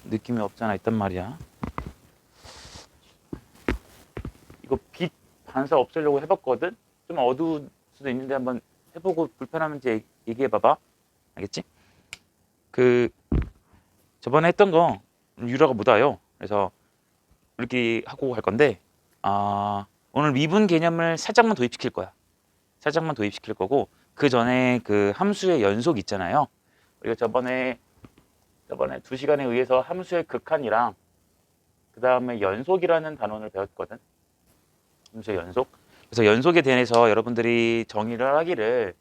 느낌이 없잖아 있단 말이야. 이거 빛 반사 없애려고 해봤거든. 좀 어두울 수도 있는데 한번 해보고 불편하면 이제 얘기해 봐봐. 알겠지? 그 저번에 했던 거 유라가 못 와요. 그래서 우리끼리 하고 갈 건데 오늘 미분 개념을 살짝만 도입시킬 거야. 살짝만 도입시킬 거고 그 전에 그 함수의 연속 있잖아요. 우리가 저번에 2시간에 의해서 함수의 극한이랑 그 다음에 연속이라는 단원을 배웠거든. 함수의 연속. 그래서 연속에 대해서 여러분들이 정의를 하기를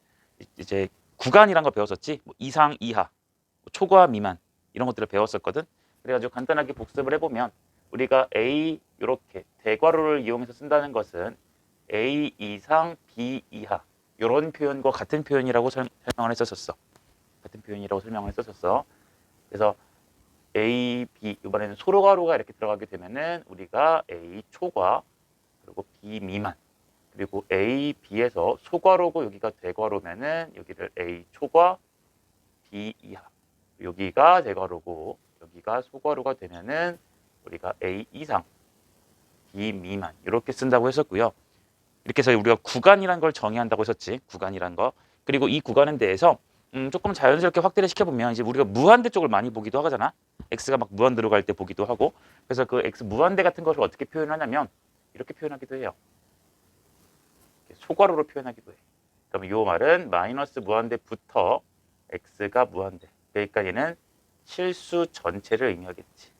이제 구간이란 거 배웠었지. 뭐 이상, 이하, 뭐 초과, 미만 이런 것들을 배웠었거든. 그래가지고 간단하게 복습을 해보면 우리가 A 이렇게 대괄호를 이용해서 쓴다는 것은 A 이상 B 이하 이런 표현과 같은 표현이라고 설명을 했었어. 같은 표현이라고 설명을 했었어. 그래서 A, B 이번에는 소로가루가 이렇게 들어가게 되면은 우리가 A 초과 그리고 B 미만 그리고 A, B에서 소괄호고 여기가 대괄호면은 여기를 A 초과 B 이하 여기가 대괄호고 여기가 소괄호가 되면은 우리가 A 이상 B 미만 이렇게 쓴다고 했었고요. 이렇게 해서 우리가 구간이란 걸 정의한다고 했었지. 구간이란 거. 그리고 이 구간에 대해서 조금 자연스럽게 확대를 시켜보면 이제 우리가 무한대 쪽을 많이 보기도 하잖아. x가 막 무한대로 갈 때 보기도 하고. 그래서 그 x 무한대 같은 것을 어떻게 표현하냐면 이렇게 표현하기도 해요. 소괄호로 표현하기도 해. 그럼 이 말은 마이너스 무한대부터 x가 무한대. 그러니까 얘는 실수 전체를 의미하겠지.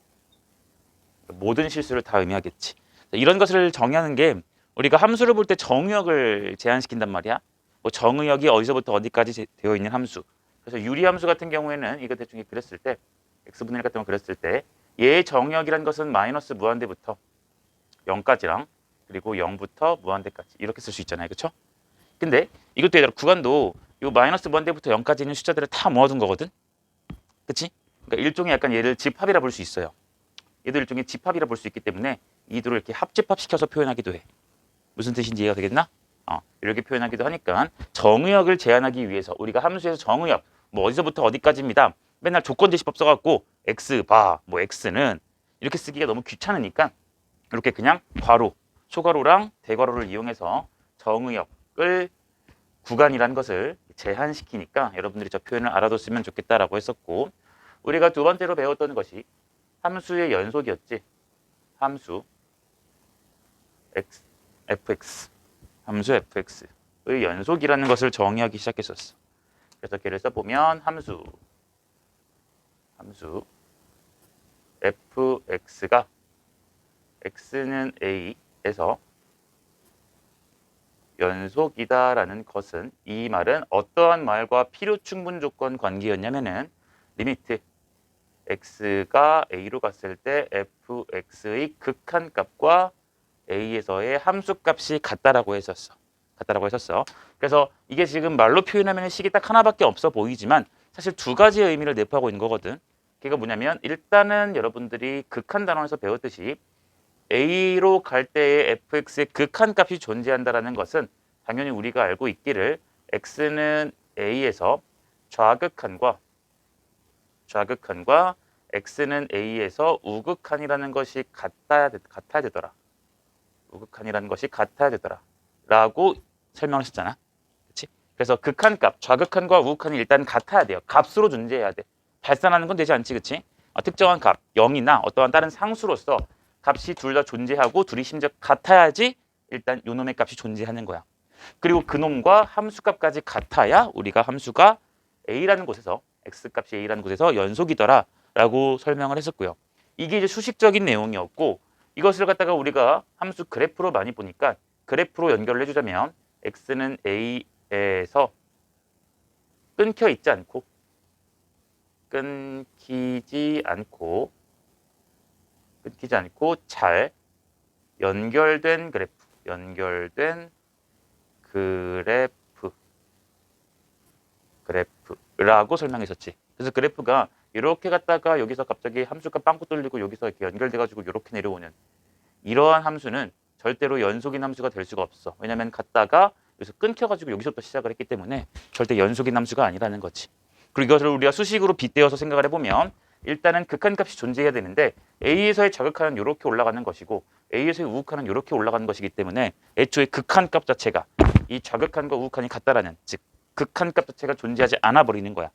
모든 실수를 다 의미하겠지. 이런 것을 정의하는 게 우리가 함수를 볼 때 정의역을 제한시킨단 말이야. 뭐 정의역이 어디서부터 어디까지 되어 있는 함수. 그래서 유리함수 같은 경우에는 이거 대충 그렸을 때 x분의 1 같은 거 그렸을 때 얘의 정의역이란 것은 마이너스 무한대부터 0까지랑 그리고 0부터 무한대까지 이렇게 쓸 수 있잖아요. 그렇죠? 근데 이것도 얘들아 구간도 이 마이너스 무한대부터 0까지 있는 숫자들을 다 모아둔 거거든. 그렇지? 그러니까 일종의 약간 얘를 집합이라 볼 수 있어요. 얘도 일종의 집합이라 볼 수 있기 때문에 이들을 이렇게 합집합시켜서 표현하기도 해. 무슨 뜻인지 이해가 되겠나? 이렇게 표현하기도 하니까 정의역을 제한하기 위해서 우리가 함수에서 정의역 뭐 어디서부터 어디까지입니다. 맨날 조건 제시법 써갖고 x 바 뭐 x는 이렇게 쓰기가 너무 귀찮으니까 이렇게 그냥 괄호, 소괄호랑 대괄호를 이용해서 정의역을 구간이라는 것을 제한시키니까 여러분들이 저 표현을 알아뒀으면 좋겠다라고 했었고 우리가 두 번째로 배웠던 것이 함수의 연속이었지. 함수 x, fx 함수 fx의 연속이라는 것을 정의하기 시작했었어. 그래서 걔를 써보면 함수 fx가 x는 a에서 연속이다라는 것은 이 말은 어떠한 말과 필요 충분 조건 관계였냐면은 리미트 x가 a로 갔을 때 fx의 극한값과 a에서의 함수값이 같다라고 했었어. 그래서 이게 지금 말로 표현하면 식이 딱 하나밖에 없어 보이지만 사실 두 가지의 의미를 내포하고 있는 거거든. 그게 뭐냐면 일단은 여러분들이 극한 단원에서 배웠듯이 a로 갈 때의 fx의 극한값이 존재한다는 것은 당연히 우리가 알고 있기를 x는 a에서 좌극한과 x는 a에서 우극한이라는 것이 같아야 되더라. 우극한이라는 것이 같아야 되더라. 라고 설명을 했잖아. 그렇지? 그래서 극한값, 좌극한과 우극한이 일단 같아야 돼요. 값으로 존재해야 돼. 발산하는 건 되지 않지, 그렇지? 특정한 값, 0이나 어떠한 다른 상수로서 값이 둘 다 존재하고 둘이 심지어 같아야지 일단 요놈의 값이 존재하는 거야. 그리고 그놈과 함수값까지 같아야 우리가 함수가 a라는 곳에서 x값이 a라는 곳에서 연속이더라 라고 설명을 했었고요. 이게 이제 수식적인 내용이었고 이것을 갖다가 우리가 함수 그래프로 많이 보니까 그래프로 연결을 해주자면 x는 a에서 끊기지 않고 잘 연결된 그래프라고 설명했었지. 그래서 그래프가 이렇게 갔다가 여기서 갑자기 함수가 빵꾸 뚫리고 여기서 이렇게 연결돼가지고 이렇게 내려오는 이러한 함수는 절대로 연속인 함수가 될 수가 없어. 왜냐하면 갔다가 여기서 끊겨가지고 여기서부터 시작을 했기 때문에 절대 연속인 함수가 아니라는 거지. 그리고 이것을 우리가 수식으로 빗대어서 생각을 해보면 일단은 극한값이 존재해야 되는데 A에서의 저극한은 이렇게 올라가는 것이고 A에서의 우극한은 이렇게 올라가는 것이기 때문에 애초에 극한값 자체가 이 저극한과 우극한이 같다라는, 즉 극한값 자체가 존재하지 않아 버리는 거야.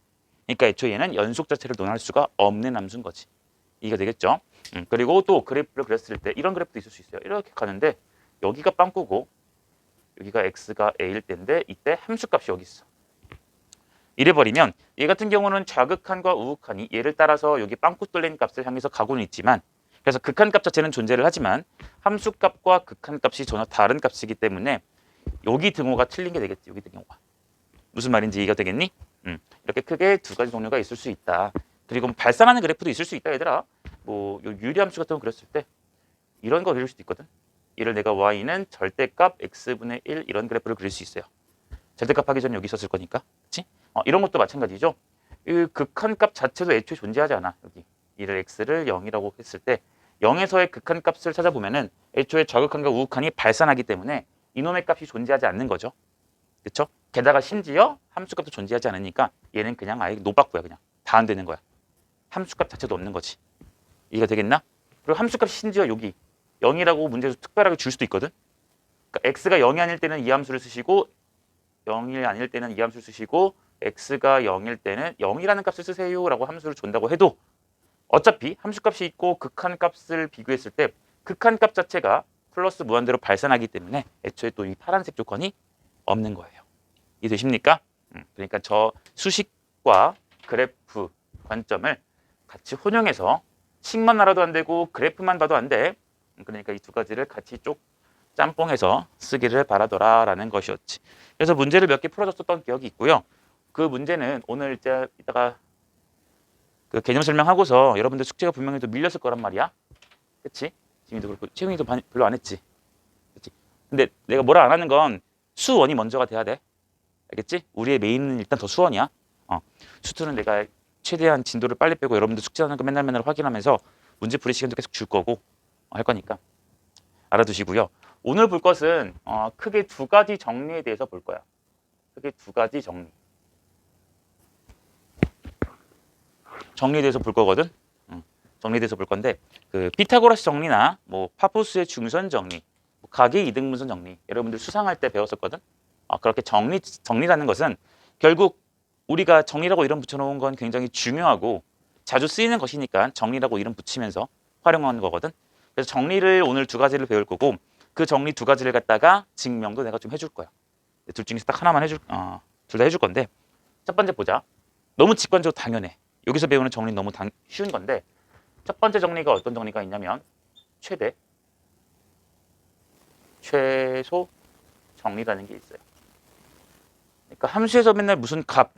그러니까 애초에 얘는 연속 자체를 논할 수가 없는 함수인 거지. 이해가 되겠죠? 그리고 또 그래프를 그렸을 때 이런 그래프도 있을 수 있어요. 이렇게 가는데 여기가 빵꾸고 여기가 x가 a일 때인데 이때 함수값이 여기 있어. 이래버리면 얘 같은 경우는 좌극한과 우극한이 얘를 따라서 여기 빵꾸 뚫린 값을 향해서 가고는 있지만, 그래서 극한값 자체는 존재를 하지만 함수값과 극한값이 전혀 다른 값이기 때문에 여기 등호가 틀린 게 되겠지. 여기 등호가. 무슨 말인지 이해가 되겠니? 이렇게 크게 두 가지 종류가 있을 수 있다. 그리고 발산하는 그래프도 있을 수 있다 얘들아. 뭐 유리함수 같은 거 그렸을 때 이런 거 그릴 수도 있거든. 이를 내가 y는 절대값 x분의 1 이런 그래프를 그릴 수 있어요. 절대값 하기 전에 여기 있었을 거니까. 그치? 이런 것도 마찬가지죠. 이 극한값 자체도 애초에 존재하지 않아. 여기 이를 x를 0이라고 했을 때 0에서의 극한값을 찾아보면은 애초에 좌극한과 우극한이 발산하기 때문에 이놈의 값이 존재하지 않는 거죠. 그렇죠? 게다가 심지어 함수값도 존재하지 않으니까 얘는 그냥 아예 노박구야. 그냥 다 안 되는 거야. 함수값 자체도 없는 거지. 이해가 되겠나? 그리고 함수값이 심지어 여기 0이라고 문제에서 특별하게 줄 수도 있거든. 그러니까 x가 0이 아닐 때는 이 함수를 쓰시고 0이 아닐 때는 이 함수를 쓰시고 x가 0일 때는 0이라는 값을 쓰세요라고 함수를 준다고 해도 어차피 함수값이 있고 극한값을 비교했을 때 극한값 자체가 플러스 무한대로 발산하기 때문에 애초에 또 이 파란색 조건이 없는 거예요. 이해되십니까? 그러니까 저 수식과 그래프 관점을 같이 혼용해서 식만 알아도 안 되고 그래프만 봐도 안 돼. 그러니까 이 두 가지를 같이 쪽 짬뽕해서 쓰기를 바라더라라는 것이었지. 그래서 문제를 몇 개 풀어줬었던 기억이 있고요. 그 문제는 오늘 이따가 그 개념 설명하고서 여러분들 숙제가 분명히 또 밀렸을 거란 말이야. 그치? 지민도 그렇고 채용이도 별로 안 했지. 그치? 근데 내가 뭐라 안 하는 건 수원이 먼저가 돼야 돼. 알겠지? 우리의 메인은 일단 더 수원이야. 수투는 내가 최대한 진도를 빨리 빼고 여러분들 숙제하는 거 맨날 확인하면서 문제 풀이 시간도 계속 줄 거고 할 거니까 알아두시고요. 오늘 볼 것은 크게 두 가지 정리에 대해서 볼 거야. 크게 두 가지 정리에 대해서 볼 거거든. 정리에 대해서 볼 건데 그 피타고라스 정리나 뭐 파푸스의 중선 정리, 각의 이등분선 정리 여러분들 수상할 때 배웠었거든. 그렇게 정리라는 것은 결국 우리가 정리라고 이름 붙여놓은 건 굉장히 중요하고 자주 쓰이는 것이니까 정리라고 이름 붙이면서 활용하는 거거든. 그래서 정리를 오늘 두 가지를 배울 거고 그 정리 두 가지를 갖다가 증명도 내가 좀 해줄 거야. 둘 중에서 딱 하나만 둘 다 해줄 건데 첫 번째 보자. 너무 직관적으로 당연해. 여기서 배우는 정리는 너무 쉬운 건데 첫 번째 정리가 어떤 정리가 있냐면 최소 정리라는 게 있어요. 그러니까 함수에서 맨날 무슨 값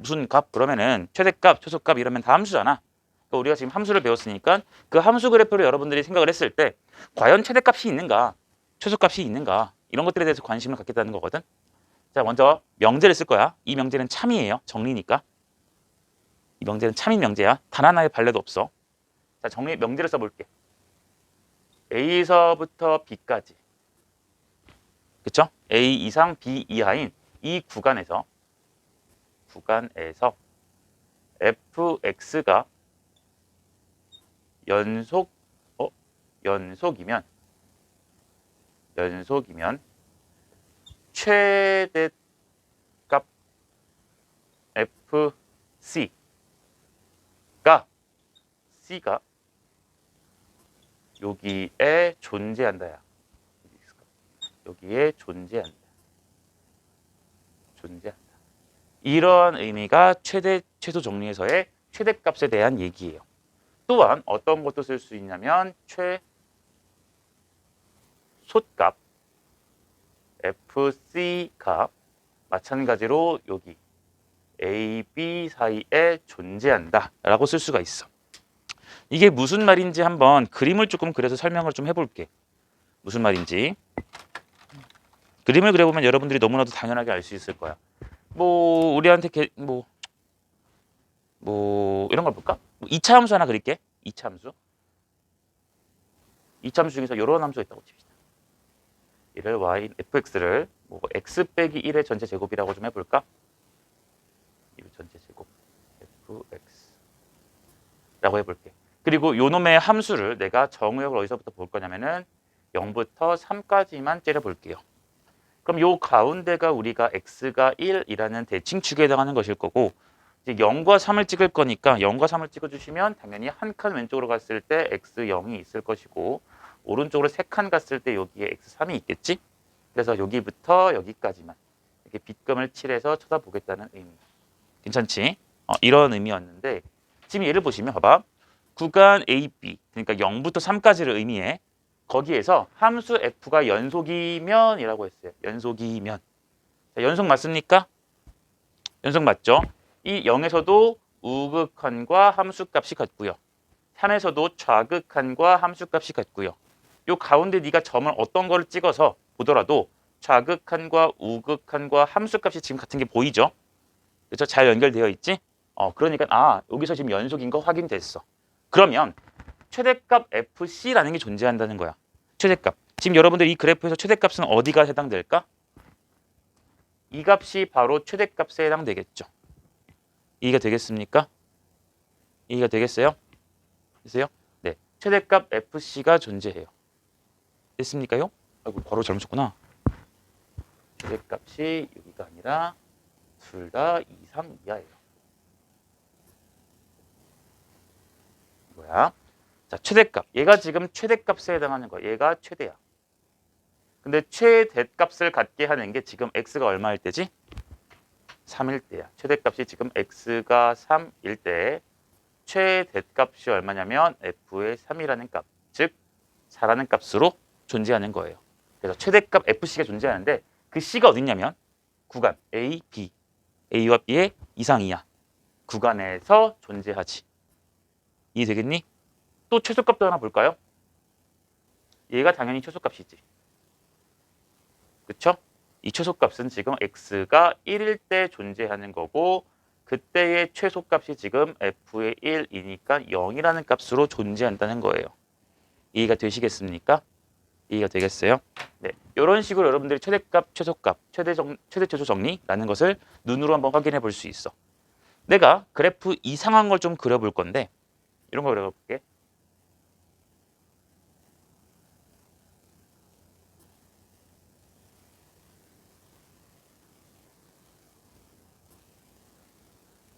그러면은 최대값, 최소값 이러면 다 함수잖아. 그러니까 우리가 지금 함수를 배웠으니까 그 함수 그래프를 여러분들이 생각을 했을 때 과연 최대값이 있는가, 최소값이 있는가 이런 것들에 대해서 관심을 갖겠다는 거거든. 자, 먼저 명제를 쓸 거야. 이 명제는 참이에요. 정리니까. 이 명제는 참인 명제야. 단 하나의 발레도 없어. 자, 정리 명제를 써볼게. A에서부터 B까지. 그쵸? A 이상 B 이하인 이 구간에서 fx가 연속이면 최대값 C가 여기에 존재한다야. 여기에 존재한다. 이러한 의미가 최소 정리에서의 최대값에 대한 얘기예요. 또한 어떤 것도 쓸 수 있냐면 최소값 FC가 마찬가지로 여기 A, B 사이에 존재한다 라고 쓸 수가 있어. 이게 무슨 말인지 한번 그림을 조금 그려서 설명을 좀 해볼게. 무슨 말인지 그림을 그려보면 여러분들이 너무나도 당연하게 알 수 있을 거야. 뭐 우리한테 이런 걸 볼까? 2차 함수 하나 그릴게. 2차 함수. 2차 함수 중에서 이런 함수가 있다고 칩시다. 이를 fx를 x 빼기 1의 전체 제곱이라고 좀 해볼까? 1 전체 제곱 fx 라고 해볼게. 그리고 요 놈의 함수를 내가 정의역을 어디서부터 볼 거냐면은 0부터 3까지만 째려 볼게요. 그럼 요 가운데가 우리가 x가 1이라는 대칭축에 해당하는 것일 거고, 이제 0과 3을 찍을 거니까 0과 3을 찍어주시면 당연히 한 칸 왼쪽으로 갔을 때 x0이 있을 것이고, 오른쪽으로 3칸 갔을 때 여기에 x3이 있겠지? 그래서 여기부터 여기까지만 이렇게 빗금을 칠해서 쳐다보겠다는 의미. 괜찮지? 이런 의미였는데, 지금 예를 보시면 봐봐. 구간 AB, 그러니까 0부터 3까지를 의미해. 거기에서 함수 f가 연속이면이라고 했어요. 연속이면. 자, 연속 맞습니까? 연속 맞죠? 이 0에서도 우극한과 함수값이 같고요. 3에서도 좌극한과 함수값이 같고요. 요 가운데 네가 점을 어떤 거를 찍어서 보더라도 좌극한과 우극한과 함수값이 지금 같은 게 보이죠? 그렇죠? 잘 연결되어 있지? 그러니까 여기서 지금 연속인 거 확인됐어. 그러면 최대값 FC라는 게 존재한다는 거야. 최대값. 지금 여러분들 이 그래프에서 최대값은 어디가 해당될까? 이 값이 바로 최대값에 해당되겠죠. 이해가 되겠습니까? 이해가 되겠어요? 됐어요? 네. 최대값 FC가 존재해요. 됐습니까요? 아이고, 바로 잘못 쳤구나. 최대값이 여기가 아니라 둘 다 2, 3 이하예요. 이거야. 자, 최대값. 얘가 지금 최대값에 해당하는 거야. 얘가 최대야. 근데 최대값을 갖게 하는 게 지금 x가 얼마일 때지? 3일 때야. 최대값이 지금 x가 3일 때 최대값이 얼마냐면 f의 3이라는 값, 즉 4라는 값으로 존재하는 거예요. 그래서 최대값 fc가 존재하는데 그 c가 어딨냐면 구간 a, b, a와 b의 이상 이하 구간에서 존재하지. 이해되겠니? 또 최소값도 하나 볼까요? 얘가 당연히 최소값이지. 그쵸? 이 최소값은 지금 x가 1일 때 존재하는 거고, 그때의 최소값이 지금 f의 1이니까 0이라는 값으로 존재한다는 거예요. 이해가 되시겠습니까? 이해가 되겠어요? 네, 이런 식으로 여러분들이 최대값, 최소값, 최대 최소 정리라는 것을 눈으로 한번 확인해 볼 수 있어. 내가 그래프 이상한 걸 좀 그려볼 건데, 이런 거 그려볼게.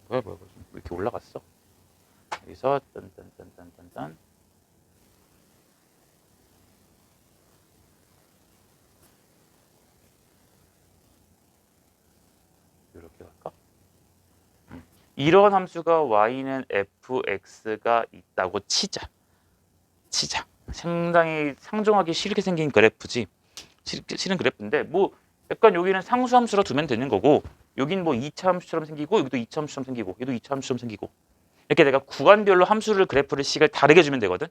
뭐야, 왜 이렇게 올라갔어? 여기서 딴딴딴딴딴딴 이렇게 갈까? 이런 함수가 y는 fx가 있다고 치자. 상당히 상종하기 싫게 생긴 그래프지. 싫은 그래프인데 뭐 약간 여기는 상수 함수로 두면 되는 거고, 여긴 뭐 2차 함수처럼 생기고, 여기도 2차 함수처럼 생기고, 얘도 2차 함수처럼 생기고, 이렇게 내가 구간별로 함수를 그래프를 식을 다르게 주면 되거든.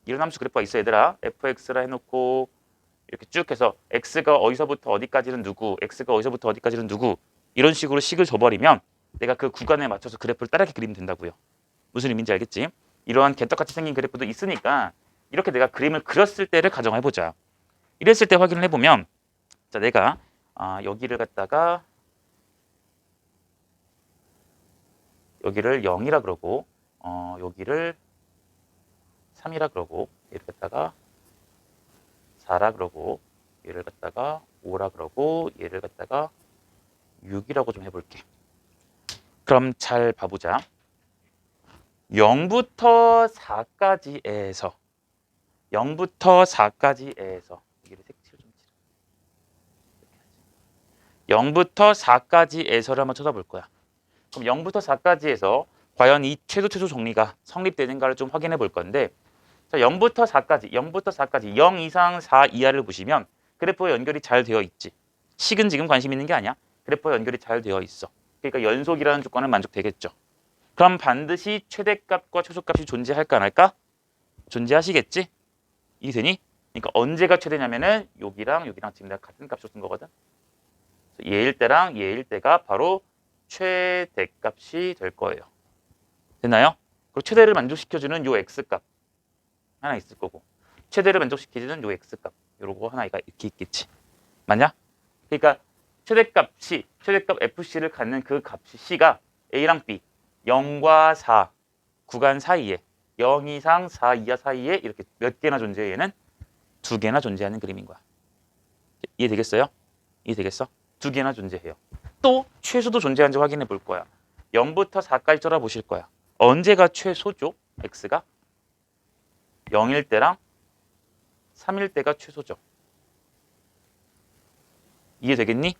이런 함수 그래프가 있어 얘들아. fx라 해놓고 이렇게 쭉 해서 x가 어디서부터 어디까지는 누구, x가 어디서부터 어디까지는 누구, 이런 식으로 식을 줘버리면 내가 그 구간에 맞춰서 그래프를 따라게 그리면 된다고요. 무슨 의미인지 알겠지? 이러한 개떡같이 생긴 그래프도 있으니까 이렇게 내가 그림을 그렸을 때를 가정해보자. 이랬을 때 확인을 해보면, 자, 내가 여기를 갖다가 여기를 0이라 그러고, 여기를 3이라 그러고, 얘를 갖다가 4라 그러고, 얘를 갖다가 5라 그러고, 얘를 갖다가 6이라고 좀 해볼게. 그럼 잘 봐보자. 0부터 4까지에서 0부터 4까지에서 여기를 색칠 좀 칠해. 0부터 4까지에서를 한번 쳐다볼 거야. 그럼 0부터 4까지에서 과연 이 최소 정리가 성립되는가를 좀 확인해 볼 건데, 자, 0부터 4까지 0 이상 4 이하를 보시면 그래프와 연결이 잘 되어 있지. 식은 지금 관심 있는 게 아니야. 그래프와 연결이 잘 되어 있어. 그러니까 연속이라는 조건은 만족되겠죠. 그럼 반드시 최대값과 최소값이 존재할까 안 할까? 존재하시겠지? 이해되니? 그러니까 언제가 최대냐면은 여기랑 지금 내가 같은 값을 쓴 거거든. 얘일 때랑 얘일 때가 바로 최대값이 될 거예요. 됐나요? 그리고 최대를 만족시켜주는 요 x값 하나 있을 거고, 최대를 만족시켜주는 요 x값 요거 하나 이렇게 있겠지. 맞냐? 그러니까 최대값 fc를 갖는 그 값이 c가 a랑 b 0과 4 구간 사이에 0 이상 4 이하 사이에 이렇게 몇 개나 존재해? 얘는 2개나 존재하는 그림인 거야. 이해되겠어요? 이해되겠어? 2개나 존재해요. 또 최소도 존재하는지 확인해 볼 거야. 0부터 4까지 쫄아보실 거야. 언제가 최소죠? x가 0일 때랑 3일 때가 최소죠. 이해되겠니?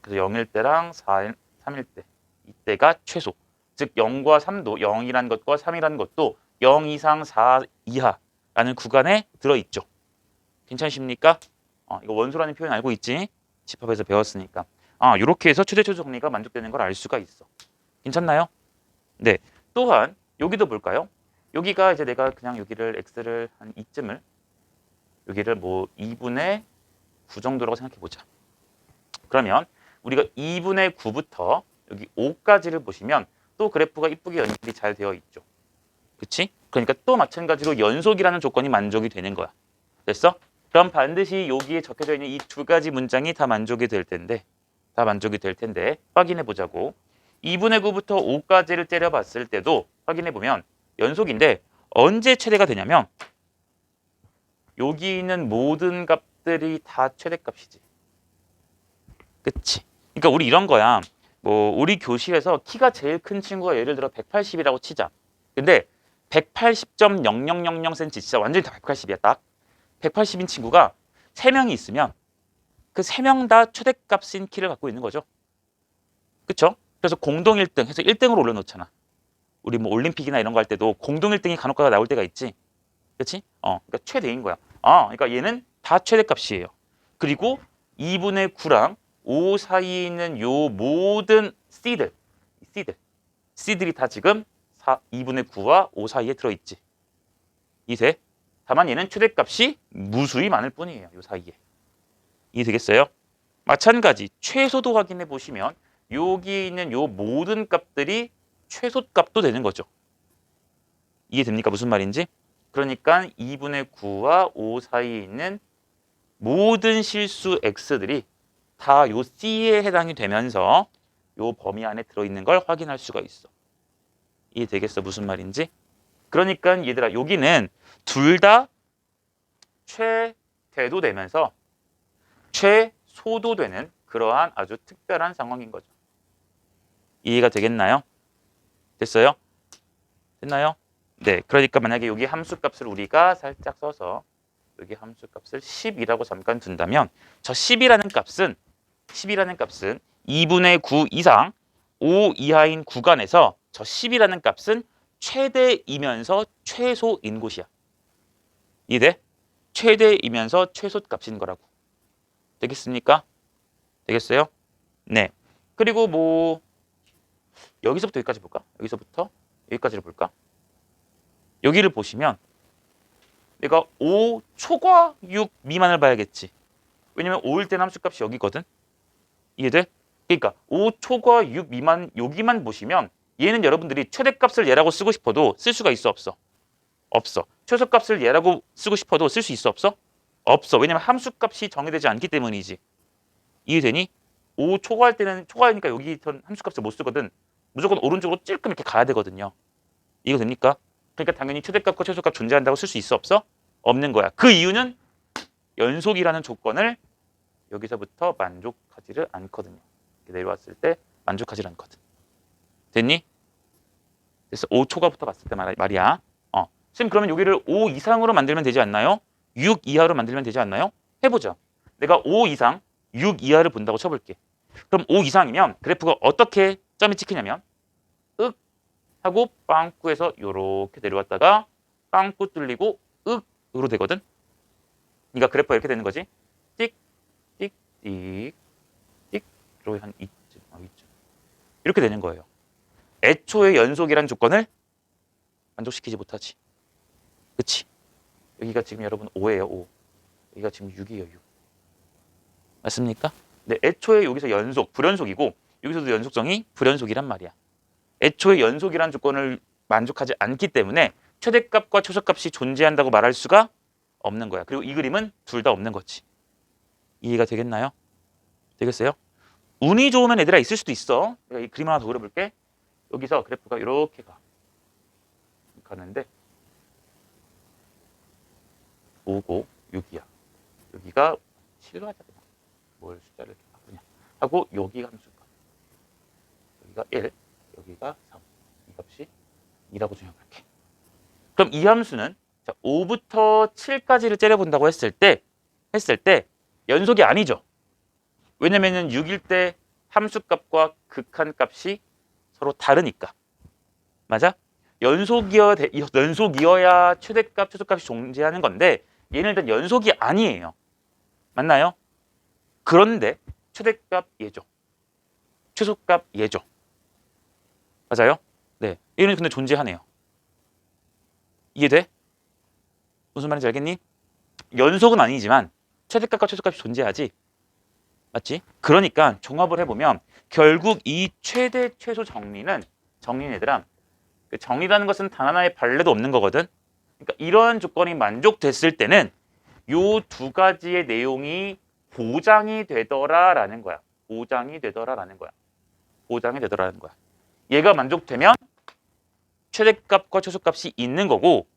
그래서 0일 때랑 3일 때 이때가 최소. 즉 0과 3도 0이라는 것과 3이라는 것도 0 이상 4 이하라는 구간에 들어있죠. 괜찮으십니까? 이거 원소라는 표현 알고 있지? 집합에서 배웠으니까. 이렇게 해서 최대 최소 정리가 만족되는 걸 알 수가 있어. 괜찮나요? 네. 또한 여기도 볼까요? 여기가 이제 내가 그냥 여기를 x를 한 이쯤을 여기를 뭐 2분의 9 정도라고 생각해 보자. 그러면 우리가 2분의 9부터 여기 5까지를 보시면 또 그래프가 이쁘게 연결이 잘 되어 있죠. 그치? 그러니까 또 마찬가지로 연속이라는 조건이 만족이 되는 거야. 됐어? 그럼 반드시 여기에 적혀져 있는 이 2가지 문장이 다 만족이 될 텐데 확인해 보자고. 2분의 9부터 5까지를 때려봤을 때도 확인해 보면 연속인데 언제 최대가 되냐면 여기 있는 모든 값들이 다 최대값이지. 그치? 그러니까 우리 이런 거야. 뭐 우리 교실에서 키가 제일 큰 친구가 예를 들어 180이라고 치자. 근데 180.0000cm 진짜 완전히 다 180이야 딱. 180인 친구가 3명이 있으면 그 3명 다 최대값인 키를 갖고 있는 거죠. 그쵸? 그래서 공동 1등 해서 1등으로 올려놓잖아. 우리 뭐 올림픽이나 이런 거 할 때도 공동 1등이 간혹 가다 나올 때가 있지. 그치? 그러니까 최대인 거야. 그러니까 얘는 다 최대값이에요. 그리고 2분의 9랑 5 사이에 있는 요 모든 C들이 다 지금 2분의 9와 5 사이에 들어있지. 이세. 다만 얘는 최대값이 무수히 많을 뿐이에요. 요 사이에. 이해되겠어요? 마찬가지 최소도 확인해 보시면 여기 있는 요 모든 값들이 최소값도 되는 거죠. 이해됩니까? 무슨 말인지? 그러니까 2분의 9와 5 사이에 있는 모든 실수 x들이 다 요 C에 해당이 되면서 요 범위 안에 들어있는 걸 확인할 수가 있어. 이해되겠어? 무슨 말인지? 그러니까 얘들아 여기는 둘 다 최대도 되면서 최소도 되는 그러한 아주 특별한 상황인 거죠. 이해가 되겠나요? 됐어요? 됐나요? 네, 그러니까 만약에 여기 함수값을 우리가 살짝 써서 여기 함수값을 10이라고 잠깐 둔다면 저 10이라는 값은 2분의 9 이상 5 이하인 구간에서 저 10이라는 값은 최대이면서 최소인 곳이야. 이해돼? 최대이면서 최소값인 거라고. 되겠습니까? 되겠어요? 네. 그리고 뭐 여기서부터 여기까지 볼까? 여기서부터 여기까지를 볼까? 여기를 보시면 내가 5 초과 6 미만을 봐야겠지. 왜냐면 5일 때는 함수값이 여기거든. 이해돼? 그러니까 5 초과 6 미만 여기만 보시면 얘는 여러분들이 최대값을 얘라고 쓰고 싶어도 쓸 수가 있어 없어? 없어. 최소값을 얘라고 쓰고 싶어도 쓸 수 있어 없어? 없어. 왜냐면 함수값이 정해되지 않기 때문이지. 이해되니? 5 초과할 때는 초과하니까 여기 함수값을 못 쓰거든. 무조건 오른쪽으로 찔끔 이렇게 가야 되거든요. 이거 됩니까? 그러니까 당연히 최대값과 최소값 존재한다고 쓸 수 있어 없어? 없는 거야. 그 이유는 연속이라는 조건을 여기서부터 만족하지를 않거든요. 내려왔을 때 만족하지 않거든. 됐니? 그래서 5 초과부터 봤을 때 말이야. 선생님 그러면 여기를 5 이상으로 만들면 되지 않나요? 6 이하로 만들면 되지 않나요? 해보자. 내가 5 이상, 6 이하를 본다고 쳐볼게. 그럼 5 이상이면 그래프가 어떻게 점이 찍히냐면 윽 하고 빵꾸에서 요렇게 내려왔다가 빵꾸 뚫리고 윽으로 되거든. 그러니까 그래프가 이렇게 되는 거지. 찍, 찍, 찍, 찍 이렇게 한 이쯤, 이쯤 이렇게 되는 거예요. 애초에 연속이란 조건을 만족시키지 못하지. 그치? 여기가 지금 여러분 5예요. 5. 여기가 지금 6이에요. 6. 맞습니까? 네, 애초에 여기서 연속, 불연속이고 여기서도 연속성이 불연속이란 말이야. 애초에 연속이란 조건을 만족하지 않기 때문에 최대값과 최소값이 존재한다고 말할 수가 없는 거야. 그리고 이 그림은 둘 다 없는 거지. 이해가 되겠나요? 되겠어요? 운이 좋으면 애들아 있을 수도 있어. 내가 이 그림 하나 더 그려볼게. 여기서 그래프가 이렇게 가는데 5고 6이야. 여기가 7로 하자. 그냥. 뭘 숫자를 이렇게 바꾸냐. 하고 여기가 함수값. 여기가 1, 여기가 3. 이 값이 2라고 정해볼게. 그럼 이 함수는 자, 5부터 7까지를 째려본다고 했을 때 연속이 아니죠. 왜냐면은 6일 때 함수값과 극한값이 서로 다르니까. 맞아? 연속이어야 최대값, 최소값이 존재하는 건데 얘는 일단 연속이 아니에요. 맞나요? 그런데 최대값 얘죠. 최소값 얘죠. 맞아요? 네. 얘는 근데 존재하네요. 이해돼? 무슨 말인지 알겠니? 연속은 아니지만 최대값과 최소값이 존재하지. 맞지? 그러니까 종합을 해보면 결국 이 최대 최소 정리는 얘들아, 그 정리라는 것은 단 하나의 발레도 없는 거거든. 그러니까 이러한 조건이 만족됐을 때는 요 두 가지의 내용이 보장이 되더라라는 거야. 보장이 되더라라는 거야. 보장이 되더라라는 거야. 얘가 만족되면 최대값과 최소값이 있는 거고,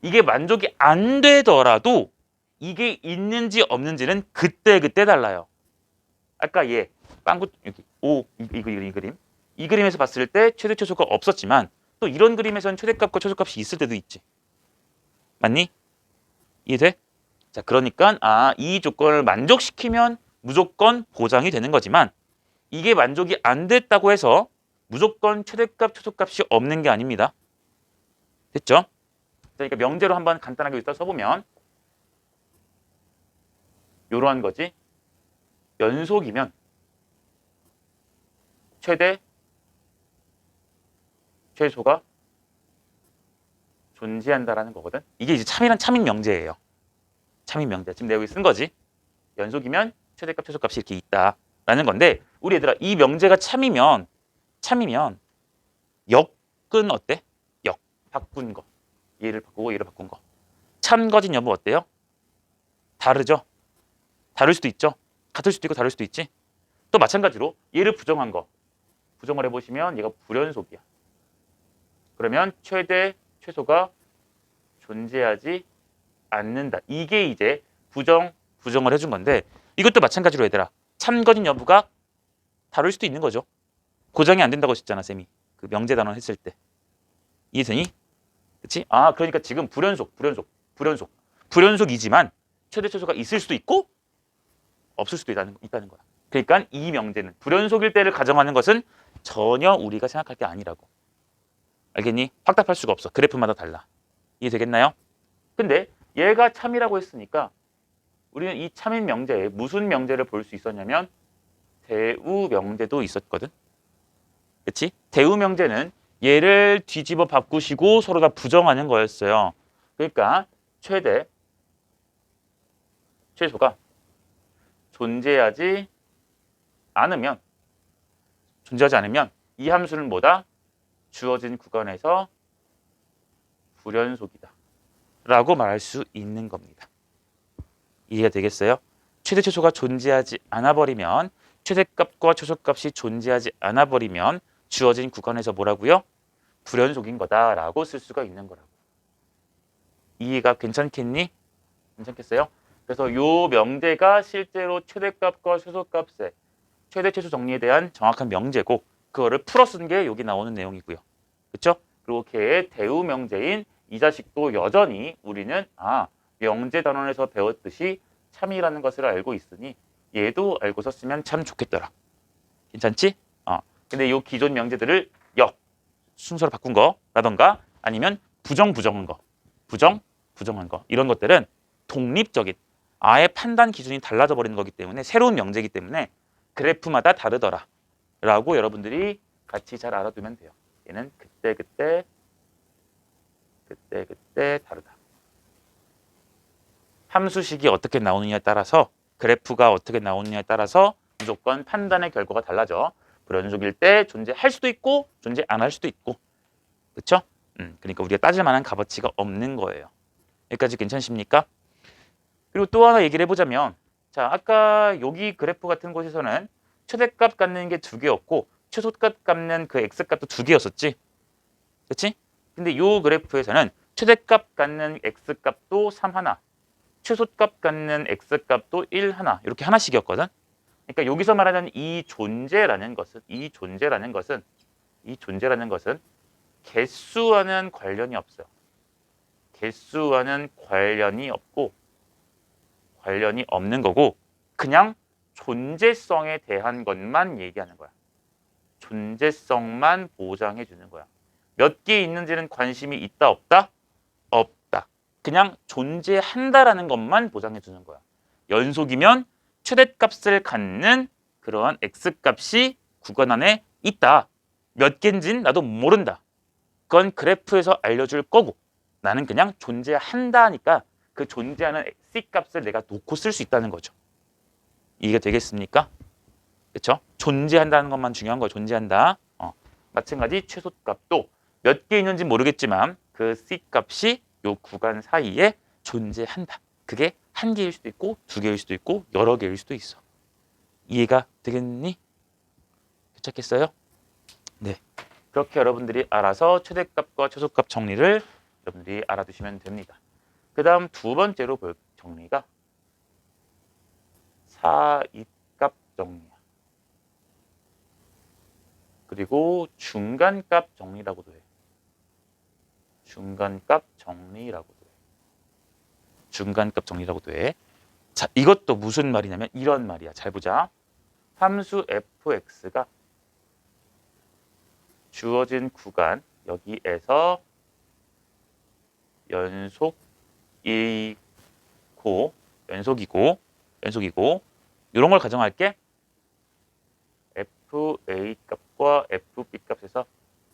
이게 만족이 안 되더라도 이게 있는지 없는지는 그때 달라요. 아까 얘 빵구 여기 이 그림 이 그림에서 봤을 때 최대 최소가 없었지만 또 이런 그림에서는 최대값과 최소값이 있을 때도 있지. 맞니? 이해돼? 자, 그러니까 이 조건을 만족시키면 무조건 보장이 되는 거지만 이게 만족이 안 됐다고 해서 무조건 최대값, 최소값이 없는 게 아닙니다. 됐죠? 그러니까 명제로 한번 간단하게 일단 써보면 요러한 거지. 연속이면 최대, 최소가 존재한다라는 거거든. 이게 이제 참인 명제예요. 참인 명제. 지금 내가 여기 쓴 거지. 연속이면 최대값, 최소값이 이렇게 있다라는 건데 우리 얘들아 이 명제가 참이면 역은 어때? 역. 바꾼 거. 얘를 바꾸고 얘를 바꾼 거. 참거진 여부 어때요? 다르죠? 다를 수도 있죠. 같을 수도 있고 다를 수도 있지. 또 마찬가지로 얘를 부정한 거. 부정을 해보시면 얘가 불연속이야. 그러면 최대, 최소가 존재하지 않는다. 이게 이제 부정을 해준 건데 이것도 마찬가지로 얘들아. 참거진 여부가 다를 수도 있는 거죠. 고정이 안 된다고 했잖아, 쌤이. 그 명제 단원 했을 때. 이해되니? 그치? 그러니까 지금 불연속이지만 최대, 최소가 있을 수도 있고 없을 수도 있다는 거야. 그러니까 이 명제는 불연속일 때를 가정하는 것은 전혀 우리가 생각할 게 아니라고. 알겠니? 확답할 수가 없어. 그래프마다 달라. 이해되겠나요? 근데 얘가 참이라고 했으니까 우리는 이 참인 명제에 무슨 명제를 볼 수 있었냐면 대우 명제도 있었거든. 그치? 대우 명제는 얘를 뒤집어 바꾸시고 서로 다 부정하는 거였어요. 그러니까 최대, 최소가 존재하지 않으면 이 함수는 뭐다? 주어진 구간에서 불연속이다 라고 말할 수 있는 겁니다. 이해가 되겠어요? 최대 최소가 존재하지 않아버리면 최대값과 최소값이 존재하지 않아버리면 주어진 구간에서 뭐라고요? 불연속인 거다라고 쓸 수가 있는 거라고. 이해가 괜찮겠니? 괜찮겠어요? 그래서 요 명제가 실제로 최대값과 최소값의 최대 최소 정리에 대한 정확한 명제고 그거를 풀어 쓴 게 여기 나오는 내용이고요. 그렇죠? 그리고 걔의 대우 명제인 이 자식도 여전히 우리는 명제 단원에서 배웠듯이 참이라는 것을 알고 있으니 얘도 알고 썼으면 참 좋겠더라. 괜찮지? 근데 요 기존 명제들을 순서로 바꾼 거라던가 아니면 부정한 거 이런 것들은 독립적인 아예 판단 기준이 달라져 버리는 거기 때문에 새로운 명제이기 때문에 그래프마다 다르더라 라고 여러분들이 같이 잘 알아두면 돼요. 얘는 그때 다르다. 함수식이 어떻게 나오느냐에 따라서 그래프가 어떻게 나오느냐에 따라서 무조건 판단의 결과가 달라져. 불연속일 때 존재할 수도 있고 존재 안 할 수도 있고. 그렇죠? 그러니까 우리가 따질 만한 값어치가 없는 거예요. 여기까지 괜찮습니까? 그리고 또 하나 얘기를 해보자면 자, 아까 여기 그래프 같은 곳에서는 최대값 갖는 게 2개였고 최소값 갖는 그 x값도 2개였었지. 그렇지? 근데 요 그래프에서는 최대값 갖는 x값도 3 하나, 최소값 갖는 x값도 1 하나 이렇게 하나씩이었거든. 그러니까 여기서 말하는 이 존재라는 것은 개수와는 관련이 없어요. 개수와는 관련이 없는 거고 그냥 존재성에 대한 것만 얘기하는 거야. 존재성만 보장해 주는 거야. 몇 개 있는지는 관심이 있다 없다? 없다. 그냥 존재한다라는 것만 보장해 주는 거야. 연속이면 최대값을 갖는 그러한 x값이 구간 안에 있다. 몇 개인지는 나도 모른다. 그건 그래프에서 알려줄 거고 나는 그냥 존재한다 하니까 그 존재하는 c값을 내가 놓고 쓸 수 있다는 거죠. 이해가 되겠습니까? 그렇죠? 존재한다는 것만 중요한 거예요. 존재한다. 마찬가지 최소값도 몇 개 있는지 모르겠지만 그 c값이 요 구간 사이에 존재한다. 그게 한 개일 수도 있고 두 개일 수도 있고 여러 개일 수도 있어. 이해가 되겠니? 괜찮겠어요? 네. 그렇게 여러분들이 알아서 최대값과 최소값 정리를 여러분들이 알아두시면 됩니다. 그 다음 두 번째로 볼 정리가 사이값 정리야. 그리고 중간값 정리라고도 해. 중간값 정리라고도 해. 자, 이것도 무슨 말이냐면 이런 말이야. 잘 보자. 함수 fx가 주어진 구간 여기에서 연속이고 이런 걸 가정할게. fa 값과 fb 값에서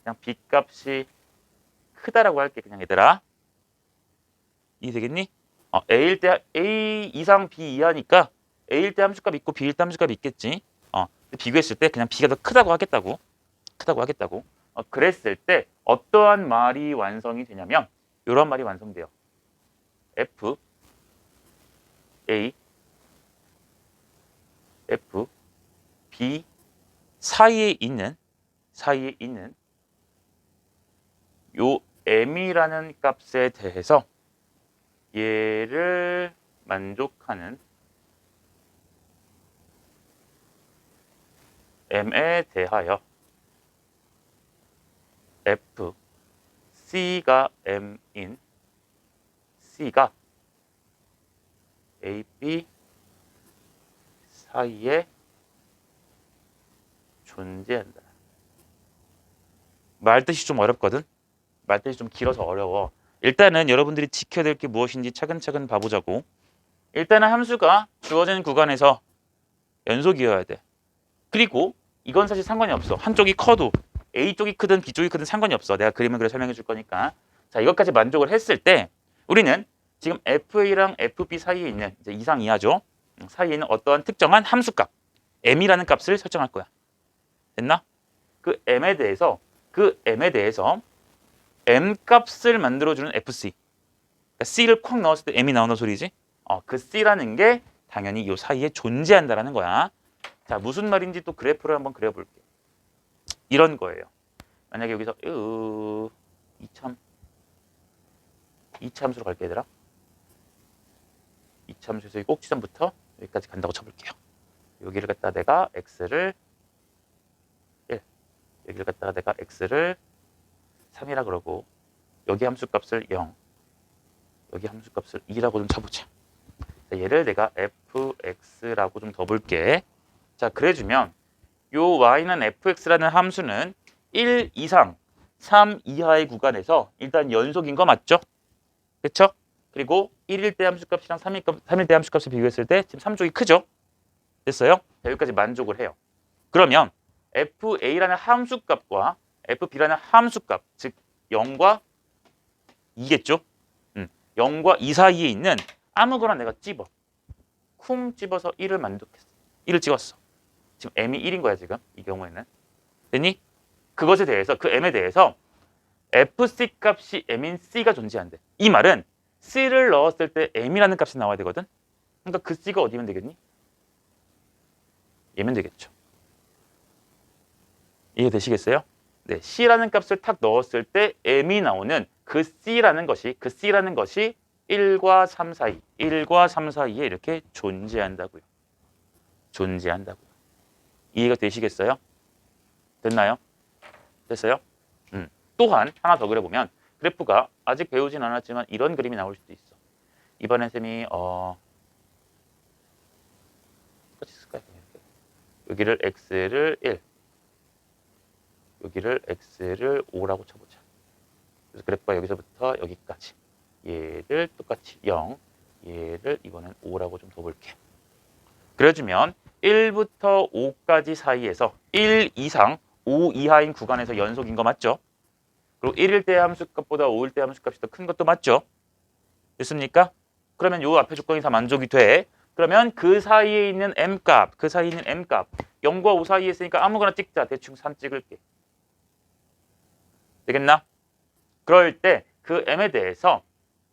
그냥 b 값이 크다라고 할게. 그냥 얘들아. 이해되겠니? a일 때 a 이상 b 이하니까 a일 때 함수값 있고 b일 때 함수값 있겠지. 비교했을 때 그냥 b가 더 크다고 하겠다고. 그랬을 때 어떠한 말이 완성이 되냐면 이런 말이 완성돼요. f a f b 사이에 있는 요 m이라는 값에 대해서 얘를 만족하는 m에 대하여 f c가 m인 c가 a, b 사이에 존재한다. 말뜻이 좀 어렵거든. 말뜻이 좀 길어서 어려워. 일단은 여러분들이 지켜야 될 게 무엇인지 차근차근 봐보자고. 일단은 함수가 주어진 구간에서 연속이어야 돼. 그리고 이건 사실 상관이 없어. 한쪽이 커도 A쪽이 크든 B쪽이 크든 상관이 없어. 내가 그림을 그려 설명해 줄 거니까. 자, 이것까지 만족을 했을 때 우리는 지금 FA랑 FB 사이에 있는 이제 이상 이하죠. 사이에 있는 어떠한 특정한 함수값 M이라는 값을 설정할 거야. 됐나? 그 M에 대해서 M 값을 만들어주는 FC. 그러니까 C를 콱 넣었을 때 M이 나오는 소리지. 그 C라는 게 당연히 이 사이에 존재한다라는 거야. 자, 무슨 말인지 또 그래프를 한번 그려볼게. 이런 거예요. 만약에 여기서 2차 함수로 갈게 얘들아. 2차 함수에서 이 꼭지점부터 여기까지 간다고 쳐볼게요. 여기를 갖다 내가 x를 1, 여기를 갖다가 내가 x를 3이라 그러고 여기 함수값을 0, 여기 함수값을 2라고 좀 쳐보자. 자, 얘를 내가 fx라고 좀 더 볼게. 자, 그래주면 요 y는 fx라는 함수는 1 이상 3 이하의 구간에서 일단 연속인 거 맞죠? 그렇죠? 그리고 1일 때 함수값이랑 3일 때 함수값을 비교했을 때 지금 3쪽이 크죠? 됐어요? 자, 여기까지 만족을 해요. 그러면 fa라는 함수값과 fb라는 함수값, 즉 0과 2겠죠? 0과 2 사이에 있는 아무거나 내가 찝어. 쿵 찝어서 1을 만족했어. 1을 찍었어. 지금 m이 1인 거야 지금 이 경우에는. 됐니? 그것에 대해서 그 m에 대해서 fc 값이 m인 c가 존재한대. 이 말은 c를 넣었을 때 m이라는 값이 나와야 되거든. 그러니까 그 c가 어디면 되겠니? 얘면 되겠죠. 이해되시겠어요? 네, c라는 값을 탁 넣었을 때 m이 나오는 그 c라는 것이 1과 3 사이, 1과 3 사이에 이렇게 존재한다고요. 존재한다고요. 이해가 되시겠어요? 됐나요? 됐어요? 또한 하나 더 그려보면 그래프가 아직 배우진 않았지만 이런 그림이 나올 수도 있어. 이번엔 쌤이 똑같이 쓸까요? 여기를 x를 1, 여기를 x를 5라고 쳐보자. 그래서 그래프가 여기서부터 여기까지. 얘를 똑같이 0, 얘를 이번엔 5라고 좀 더 볼게. 그래주면 1부터 5까지 사이에서 1 이상 5 이하인 구간에서 연속인 거 맞죠? 그리고 1일 때 함수값보다 5일 때 함수값이 더 큰 것도 맞죠? 됐습니까? 그러면 요 앞에 조건이 다 만족이 돼. 그러면 그 사이에 있는 m값, 그 사이에 있는 m값 0과 5 사이에 있으니까 아무거나 찍자. 대충 3 찍을게. 되겠나? 그럴 때 그 m에 대해서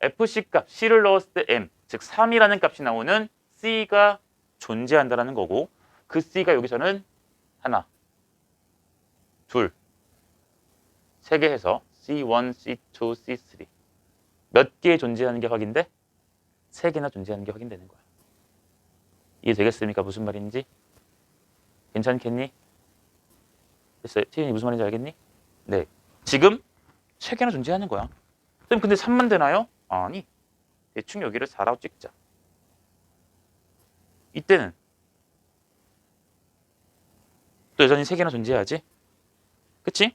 fc 값 c를 넣었을 때 m, 즉 3이라는 값이 나오는 c가 존재한다는 거고 그 c가 여기서는 하나, 둘, 세 개 해서 C1, C2, C3 몇 개 존재하는 게 확인돼? 세 개나 존재하는 게 확인되는 거야. 이해되겠습니까? 무슨 말인지? 괜찮겠니? 됐어요? 태윤이 무슨 말인지 알겠니? 네. 지금 세 개나 존재하는 거야. 쌤 근데 3만 되나요? 아니. 대충 여기를 4라고 찍자. 이때는 또 여전히 세 개나 존재하지? 그치?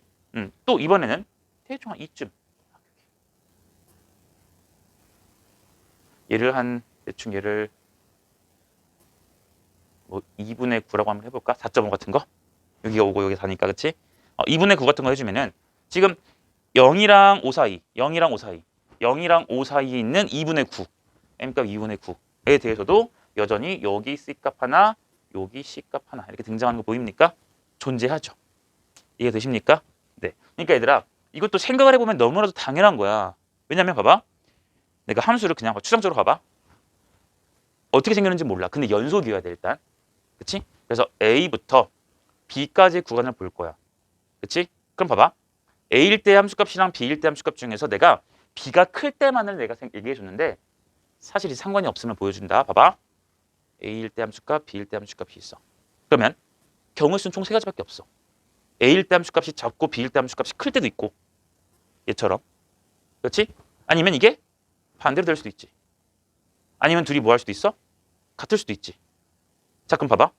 또 이번에는 대충 한 이쯤. 얘를 한 대충 얘를 뭐 2분의 9라고 한번 해볼까? 4.5 같은 거? 여기가 5고 여기 4니까 그치? 2분의 9 같은 거 해주면은 지금 0이랑 5 사이, 0이랑 5 사이, 0이랑 5 사이에 있는 2분의 9, m값 2분의 9에 대해서도 여전히 여기 c값 하나, 여기 c값 하나 이렇게 등장하는 거 보입니까? 존재하죠. 이해되십니까? 네. 그러니까 얘들아 이것도 생각을 해보면 너무나도 당연한 거야. 왜냐면 봐봐. 내가 함수를 그냥 추상적으로 봐봐. 어떻게 생겼는지 몰라. 근데 연속이어야 돼 일단. 그치? 그래서 A부터 B까지 구간을 볼 거야. 그치? 그럼 봐봐. A일 때 함수값이랑 B일 때 함수값 중에서 내가 B가 클 때만을 내가 얘기해 줬는데 사실 이 상관이 없음을 보여준다. 봐봐. A일 때 함수값, B일 때 함수값이 있어. 그러면 경우의 수는 총 세 가지밖에 없어. A일 때 함수값이 작고 B일 때 함수값이 클 때도 있고 얘처럼. 그렇지? 아니면 이게 반대로 될 수도 있지. 아니면 둘이 뭐 할 수도 있어? 같을 수도 있지. 자 그럼 봐봐.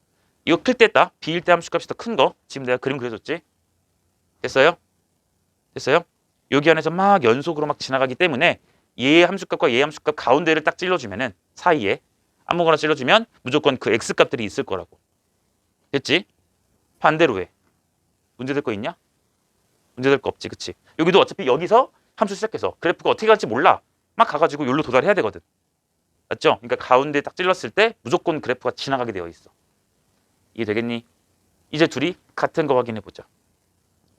이거 클 때 했다. B일 때 함수값이 더 큰 거. 지금 내가 그림 그려줬지. 됐어요? 됐어요? 여기 안에서 막 연속으로 막 지나가기 때문에 얘의 함수값과 얘의 함수값 가운데를 딱 찔러주면은 사이에 아무거나 찔러주면 무조건 그 x값들이 있을 거라고. 됐지? 반대로 해. 문제될 거 있냐? 문제될 거 없지. 그치? 여기도 어차피 여기서 함수 시작해서 그래프가 어떻게 갈지 몰라. 막 가가지고 여기로 도달해야 되거든. 맞죠? 그러니까 가운데 딱 찔렀을 때 무조건 그래프가 지나가게 되어 있어. 이해되겠니? 이제 둘이 같은 거 확인해 보자.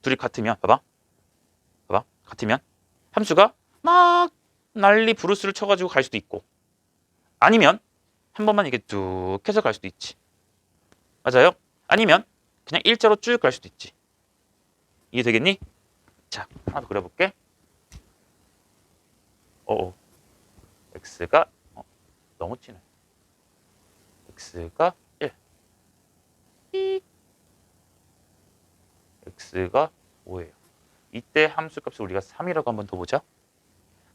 둘이 같으면 봐봐. 봐봐. 같으면 함수가 막 난리 브루스를 쳐가지고 갈 수도 있고 아니면 한 번만 이게 쭉 해서 갈 수도 있지. 맞아요? 아니면 그냥 일자로 쭉 갈 수도 있지. 이해되겠니? 자, 하나 더 그려볼게. x가 너무 진해. x가 1. x가 5예요. 이때 함수값을 우리가 3이라고 한번 더 보자.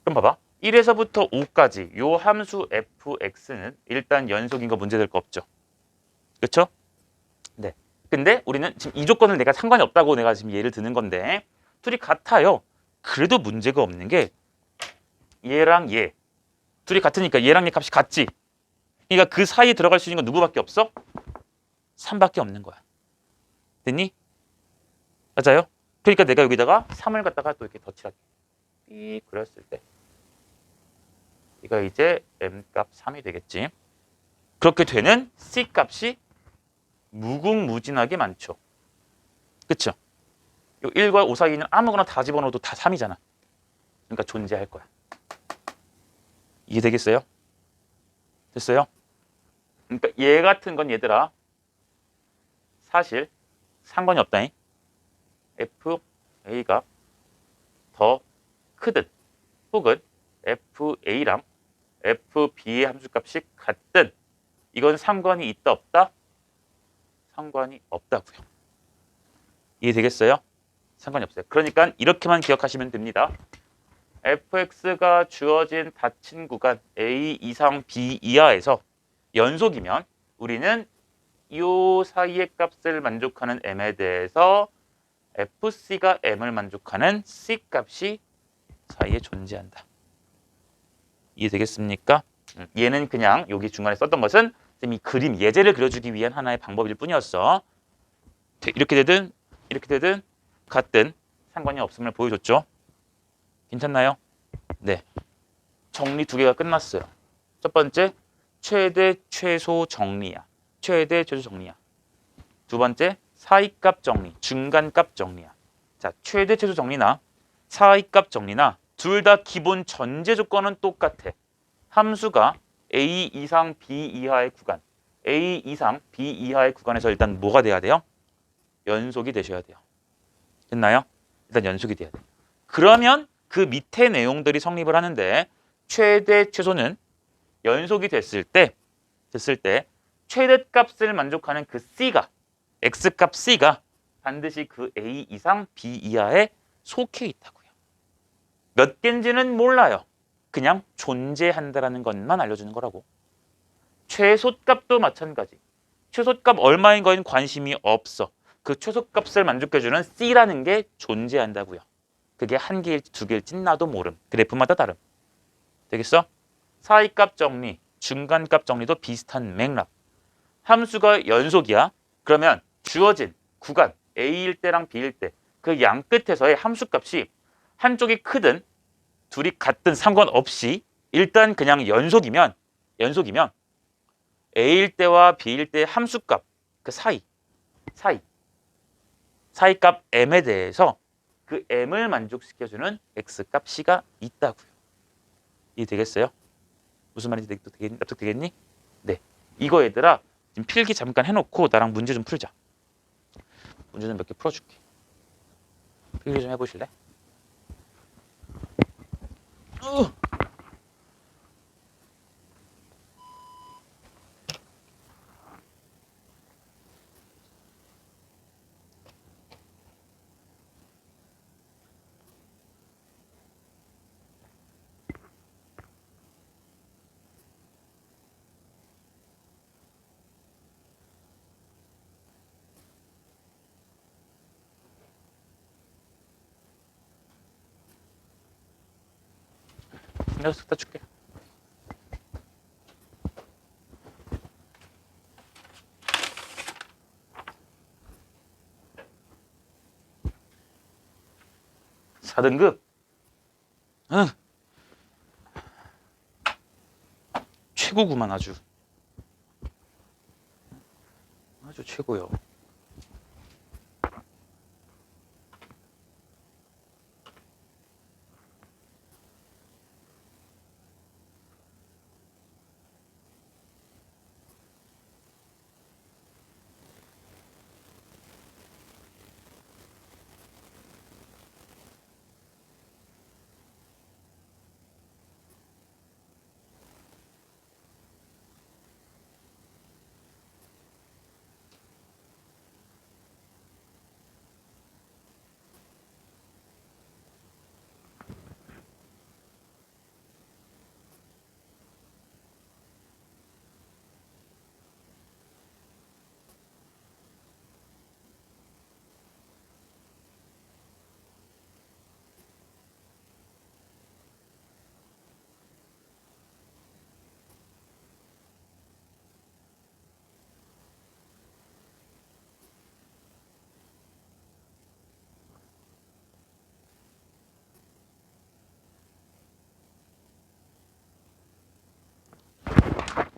그럼 봐봐. 1에서부터 5까지 요 함수 fx는 일단 연속인 거 문제될 거 없죠. 그렇죠? 네. 근데 우리는 지금 이 조건을 내가 상관이 없다고 내가 지금 예를 드는 건데 둘이 같아요. 그래도 문제가 없는 게 얘랑 얘 둘이 같으니까 얘랑 얘 값이 같지. 그러니까 그 사이에 들어갈 수 있는 건 누구밖에 없어? 3밖에 없는 거야. 됐니? 맞아요? 그러니까 내가 여기다가 3을 갖다가 또 이렇게 덧칠할게. 삐 그렸을 때 이거 이제 m값 3이 되겠지. 그렇게 되는 c값이 무궁무진하게 많죠. 그쵸? 요 1과 5 사이는 아무거나 다 집어넣어도 다 3이잖아. 그러니까 존재할 거야. 이해되겠어요? 됐어요? 그러니까 얘 같은 건 얘들아 사실 상관이 없다잉. FA가 더 크든 혹은 FA랑 f, b의 함수값이 같든 이건 상관이 있다 없다? 상관이 없다고요. 이해되겠어요? 상관이 없어요. 그러니까 이렇게만 기억하시면 됩니다. fx가 주어진 닫힌 구간 a 이상 b 이하에서 연속이면 우리는 이 사이의 값을 만족하는 m에 대해서 fc가 m을 만족하는 c 값이 사이에 존재한다. 이해되겠습니까? 얘는 그냥 여기 중간에 썼던 것은 이 그림 예제를 그려주기 위한 하나의 방법일 뿐이었어. 이렇게 되든 같든 상관이 없음을 보여줬죠. 괜찮나요? 네. 정리 두 개가 끝났어요. 첫 번째, 최대 최소 정리야. 최대 최소 정리야. 두 번째, 사이값 정리, 중간값 정리야. 자, 최대 최소 정리나 사이값 정리나 둘 다 기본 전제 조건은 똑같아. 함수가 a 이상 b 이하의 구간, a 이상 b 이하의 구간에서 일단 뭐가 돼야 돼요? 연속이 되셔야 돼요. 됐나요? 일단 연속이 돼야 돼요. 그러면 그 밑에 내용들이 성립을 하는데 최대 최소는 연속이 됐을 때 최대값을 만족하는 그 c가 x값 c가 반드시 그 a 이상 b 이하에 속해 있다고요. 몇 개인지는 몰라요. 그냥 존재한다라는 것만 알려주는 거라고. 최소값도 마찬가지. 최소값 얼마인 거에는 관심이 없어. 그 최소값을 만족해주는 c라는 게 존재한다고요. 그게 한 개일지 두 개일지 나도 모름. 그래프마다 다름. 되겠어? 사이값 정리, 중간값 정리도 비슷한 맥락. 함수가 연속이야. 그러면 주어진 구간 A일 때랑 B일 때 그 양 끝에서의 함수값이 한쪽이 크든 둘이 같든 상관없이 일단 그냥 연속이면 A일 때와 B일 때의 함수값 그 사이값 M에 대해서 그 M을 만족시켜주는 X값 C가 있다고요. 이해되겠어요? 무슨 말인지 납득되겠니? 네. 이거 얘들아 지금 필기 잠깐 해놓고 나랑 문제 좀 풀자. 문제 좀 몇 개 풀어줄게. 필기 좀 해보실래? 내가 쓱다 줄게. 사등급 응. 최고구만 아주 최고요.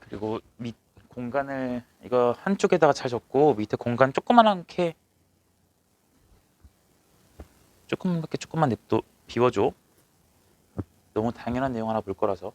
그리고 밑 공간을 이거 한쪽에다가 잘 적고 밑에 공간 조그맣게 조금만 냅둬 비워줘. 너무 당연한 내용 하나 볼 거라서.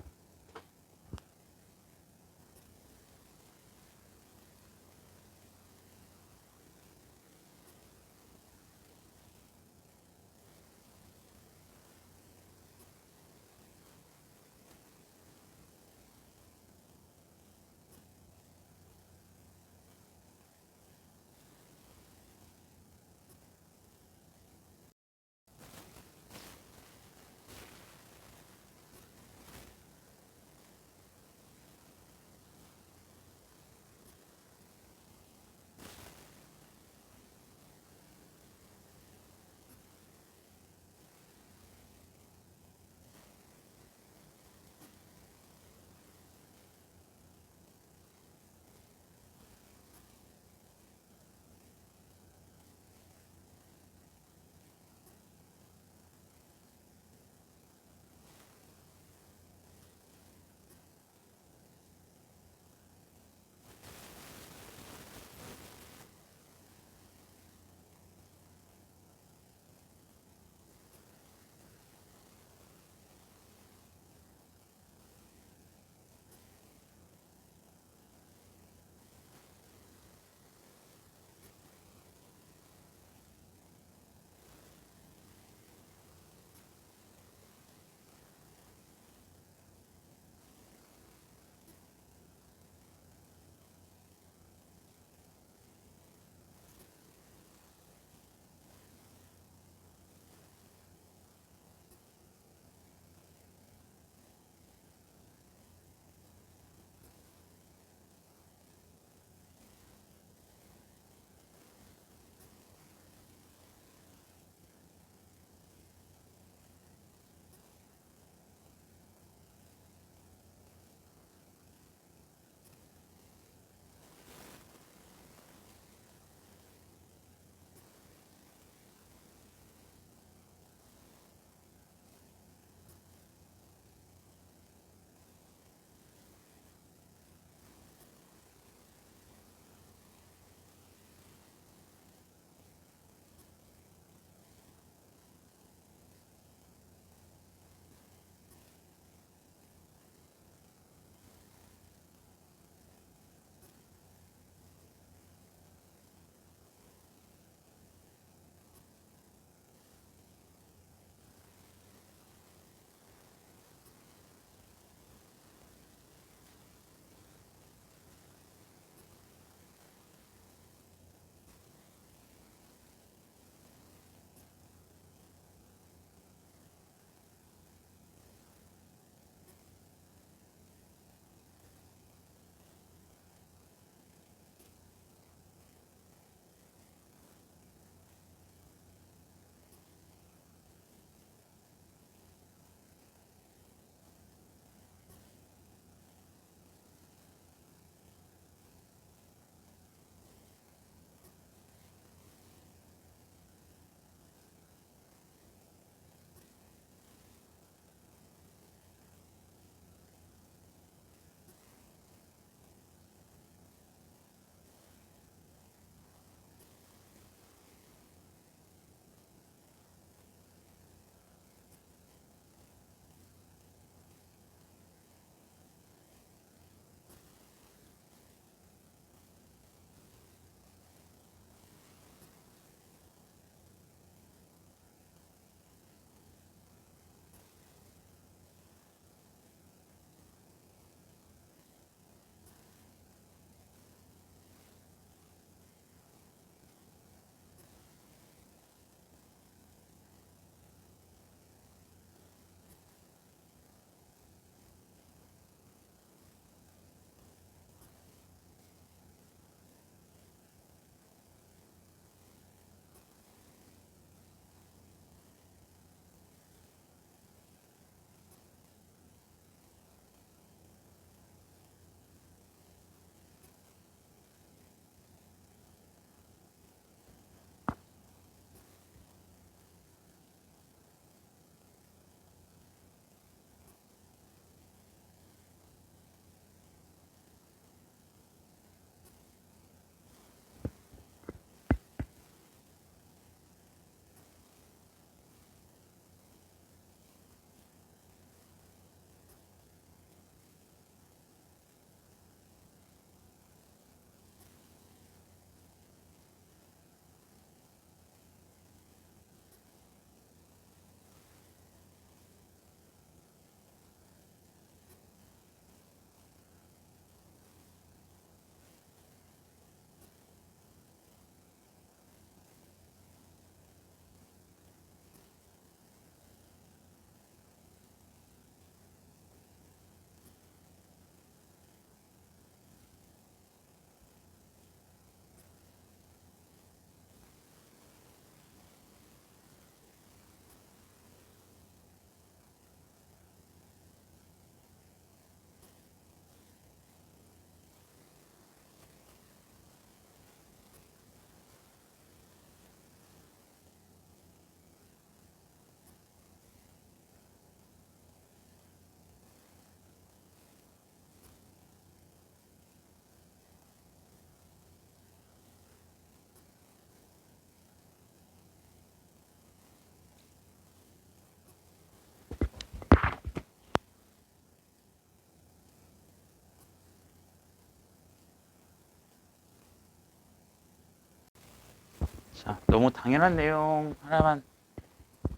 자, 너무 당연한 내용 하나만,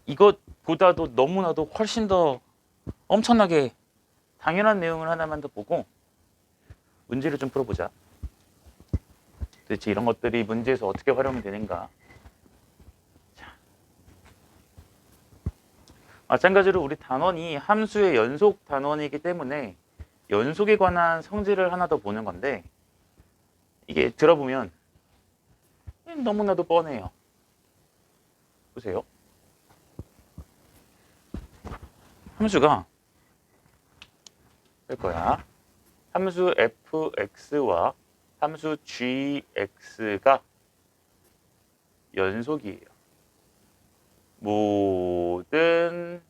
이것보다도 너무나도 훨씬 더 엄청나게 당연한 내용을 하나만 더 보고 문제를 좀 풀어보자. 도대체 이런 것들이 문제에서 어떻게 활용이 되는가. 자, 마찬가지로 우리 단원이 함수의 연속 단원이기 때문에 연속에 관한 성질을 하나 더 보는 건데, 이게 들어보면 너무나도 뻔해요. 보세요. 함수가 될 거야. 함수 fx와 함수 gx가 연속이에요. 모든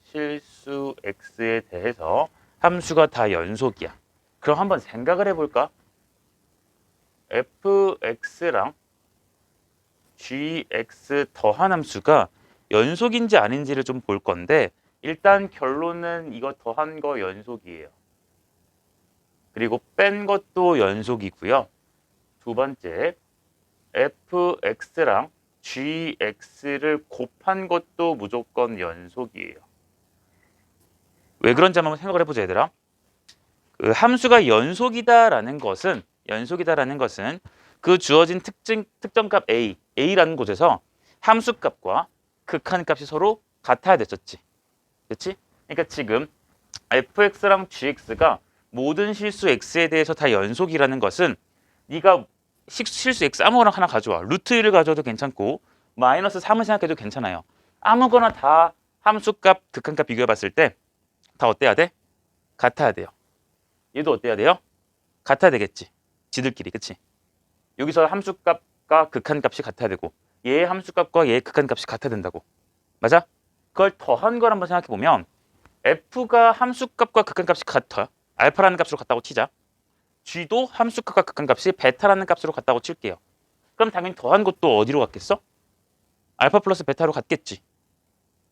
실수 x에 대해서 함수가 다 연속이야. 그럼 한번 생각을 해볼까? fx랑 gx 더한 함수가 연속인지 아닌지를 좀 볼 건데, 일단 결론은 이거 더한 거 연속이에요. 그리고 뺀 것도 연속이고요. 두 번째, fx랑 gx를 곱한 것도 무조건 연속이에요. 왜 그런지 한번 생각을 해보자, 얘들아. 그 함수가 연속이다라는 것은 그 주어진 특정값 a라는 곳에서 함수값과 극한값이 서로 같아야 됐었지. 그렇지? 그러니까 지금 fx랑 gx가 모든 실수 x에 대해서 다 연속이라는 것은, 네가 실수 x 아무거나 하나 가져와. 루트 1을 가져와도 괜찮고 마이너스 3을 생각해도 괜찮아요. 아무거나 다 함수값, 극한값 비교해 봤을 때 다 어때야 돼? 같아야 돼요. 얘도 어때야 돼요? 같아야 되겠지. 지들끼리, 그치? 여기서 함수값과 극한값이 같아야 되고, 얘의 함수값과 얘의 극한값이 같아야 된다고. 맞아? 그걸 더한 걸 한번 생각해 보면, f가 함수값과 극한값이 같아. 알파라는 값으로 같다고 치자. g도 함수값과 극한값이 베타라는 값으로 같다고 칠게요. 그럼 당연히 더한 것도 어디로 갔겠어? 알파 플러스 베타로 갔겠지.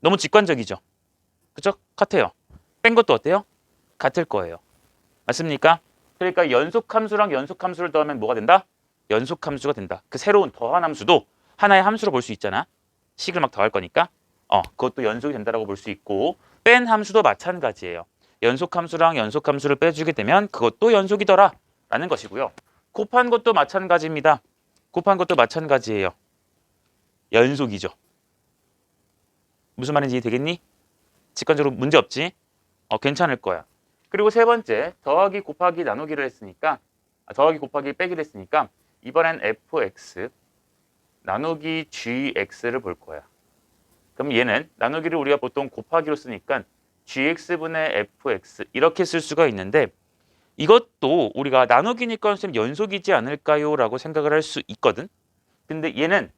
너무 직관적이죠? 그죠? 같아요. 뺀 것도 어때요? 같을 거예요. 맞습니까? 그러니까 연속함수랑 연속함수를 더하면 뭐가 된다? 연속함수가 된다. 그 새로운 더한 함수도 하나의 함수로 볼 수 있잖아. 식을 막 더할 거니까. 그것도 연속이 된다라고 볼 수 있고, 뺀 함수도 마찬가지예요. 연속함수랑 연속함수를 빼주게 되면 그것도 연속이더라 라는 것이고요. 곱한 것도 마찬가지입니다. 곱한 것도 마찬가지예요. 연속이죠. 무슨 말인지 되겠니? 직관적으로 문제 없지? 괜찮을 거야. 그리고 세 번째, 더하기 곱하기 나누기를 했으니까, 더하기 곱하기 빼기를 했으니까 이번엔 fx 나누기 gx를 볼 거야. 그럼 얘는 나누기를 우리가 보통 곱하기로 쓰니까 gx분의 fx 이렇게 쓸 수가 있는데, 이것도 우리가 나누기니까 선생님 연속이지 않을까요? 라고 생각을 할 수 있거든. 근데 얘는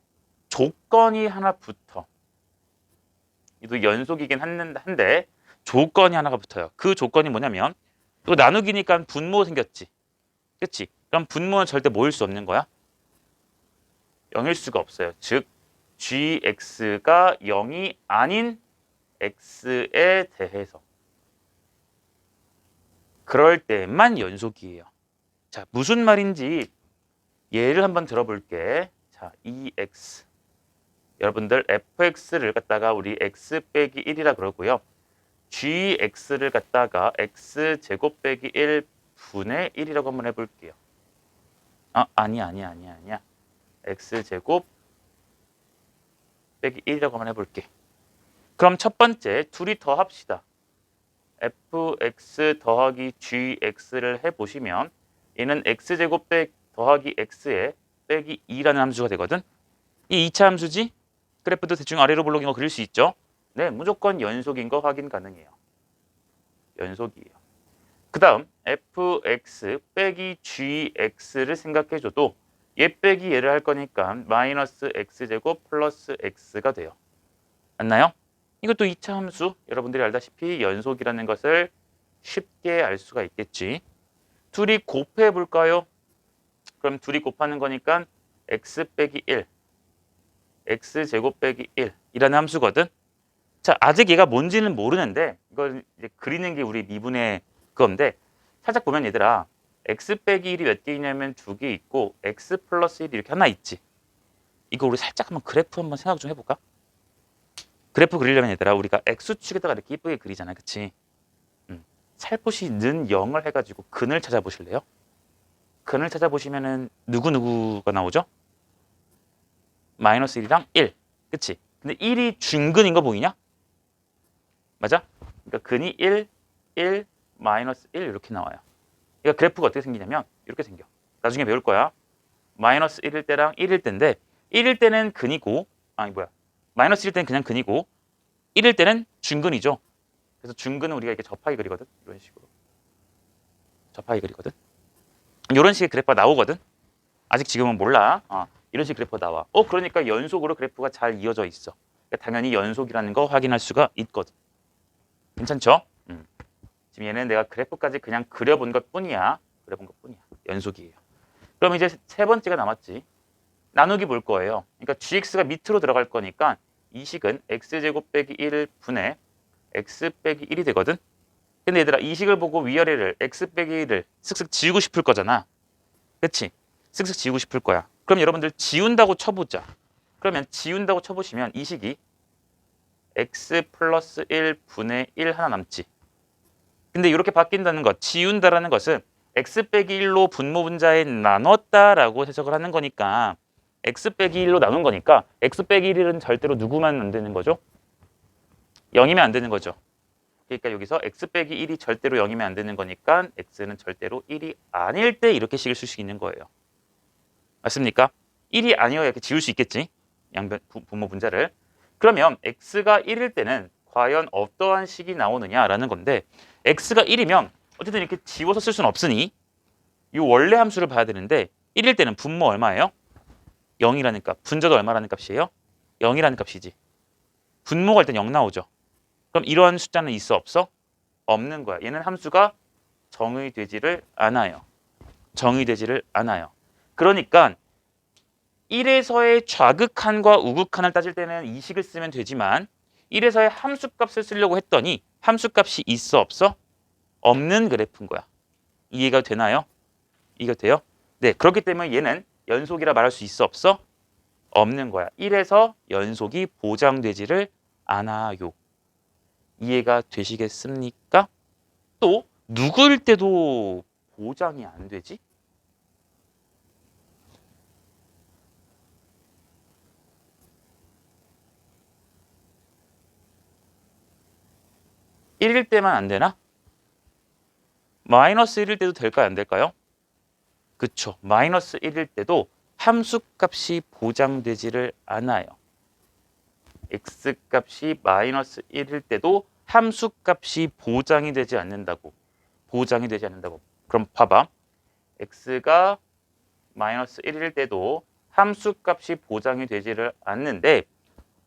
조건이 하나 붙어. 이도 연속이긴 한데 조건이 하나가 붙어요. 그 조건이 뭐냐면, 이거 나누기니까 분모 생겼지. 그치? 그럼 분모는 절대 모일 수 없는 거야? 0일 수가 없어요. 즉 gx가 0이 아닌 x에 대해서, 그럴 때만 연속이에요. 자, 무슨 말인지 예를 한번 들어볼게. 자, 2x. 여러분들 fx를 갖다가 우리 x 빼기 1이라 그러고요. gx를 갖다가 x제곱 빼기 1분의 1이라고 한번 해볼게요. 아니야. x제곱 빼기 1이라고 한번 해볼게. 그럼 첫 번째 둘이 더합시다. fx 더하기 gx를 해보시면 얘는 x제곱 더하기 x에 빼기 2라는 함수가 되거든. 이 2차 함수지? 그래프도 대충 아래로 볼록인 거 그릴 수 있죠? 네, 무조건 연속인 거 확인 가능해요. 연속이에요. 그 다음 fx 빼기 gx를 생각해줘도 얘 빼기 얘를 할 거니까 마이너스 x제곱 플러스 x가 돼요. 맞나요? 이것도 2차 함수, 여러분들이 알다시피 연속이라는 것을 쉽게 알 수가 있겠지. 둘이 곱해 볼까요? 그럼 둘이 곱하는 거니까 x 빼기 1, x제곱 빼기 1이라는 함수거든. 자, 아직 얘가 뭔지는 모르는데 이걸 이제 그리는 게 우리 미분의 그건데, 살짝 보면 얘들아 x 빼기 1이 몇 개 있냐면 2개 있고 x 플러스 1이 이렇게 하나 있지. 이거 우리 살짝 한번 그래프 한번 생각 좀 해볼까? 그래프 그리려면 얘들아 우리가 x축에다가 이렇게 이쁘게 그리잖아, 그치? 살포시 는 0을 해가지고 근을 찾아보실래요? 근을 찾아보시면은 누구누구가 나오죠? 마이너스 1이랑 1, 그치? 근데 1이 중근인 거 보이냐? 맞아? 그러니까 근이 1, 1, 마이너스 1 이렇게 나와요. 그러니까 그래프가 어떻게 생기냐면 이렇게 생겨. 나중에 배울 거야. 마이너스 1일 때랑 1일 때인데 1일 때는 근이고 마이너스 1일 때는 그냥 근이고 1일 때는 중근이죠. 그래서 중근은 우리가 이렇게 접하게 그리거든. 이런 식으로. 접하게 그리거든. 이런 식의 그래프가 나오거든. 아직 지금은 몰라. 이런 식의 그래프가 나와. 그러니까 연속으로 그래프가 잘 이어져 있어. 그러니까 당연히 연속이라는 거 확인할 수가 있거든. 괜찮죠? 지금 얘는 내가 그래프까지 그냥 그려본 것 뿐이야. 연속이에요. 그럼 이제 세 번째가 남았지. 나누기 볼 거예요. 그러니까 gx가 밑으로 들어갈 거니까 이 식은 x제곱 빼기 1 분의 x 빼기 1이 되거든. 근데 얘들아 이 식을 보고 위아래를 x 빼기 1을 쓱쓱 지우고 싶을 거잖아. 그치? 쓱쓱 지우고 싶을 거야. 그럼 여러분들 지운다고 쳐보자. 그러면 지운다고 쳐보시면 이 식이 x 플러스 1 분의 1 하나 남지. 근데 이렇게 바뀐다는 것, 지운다라는 것은 x 빼기 1로 분모 분자에 나눴다라고 해석을 하는 거니까 x 빼기 1로 나눈 거니까 x 빼기 1은 절대로 누구만 안 되는 거죠? 0이면 안 되는 거죠. 그러니까 여기서 x 빼기 1이 절대로 0이면 안 되는 거니까 x는 절대로 1이 아닐 때 이렇게 식을 쓸 수 있는 거예요. 맞습니까? 1이 아니어야 이렇게 지울 수 있겠지. 양변 분모 분자를. 그러면 x가 1일 때는 과연 어떠한 식이 나오느냐라는 건데 x가 1이면 어쨌든 이렇게 지워서 쓸 수는 없으니 이 원래 함수를 봐야 되는데 1일 때는 분모 얼마예요? 0이라는 값. 분자도 얼마라는 값이에요? 0이라는 값이지. 분모가 일단 0 나오죠. 그럼 이러한 숫자는 있어 없어? 없는 거야. 얘는 함수가 정의되지를 않아요. 그러니까 1에서의 좌극한과 우극한을 따질 때는 이 식을 쓰면 되지만 1에서의 함수값을 쓰려고 했더니 함수값이 있어 없어? 없는 그래프인 거야. 이해가 되나요? 이해가 돼요? 네, 그렇기 때문에 얘는 연속이라 말할 수 있어 없어? 없는 거야. 1에서 연속이 보장되지를 않아요. 이해가 되시겠습니까? 또 누구일 때도 보장이 안 되지? 1일 때만 안 되나? 마이너스 1일 때도 될까요? 안 될까요? 그쵸. 마이너스 1일 때도 함수값이 보장되지를 않아요. x값이 마이너스 1일 때도 함수값이 보장이 되지 않는다고. 그럼 봐봐. x가 마이너스 1일 때도 함수값이 보장이 되지를 않는데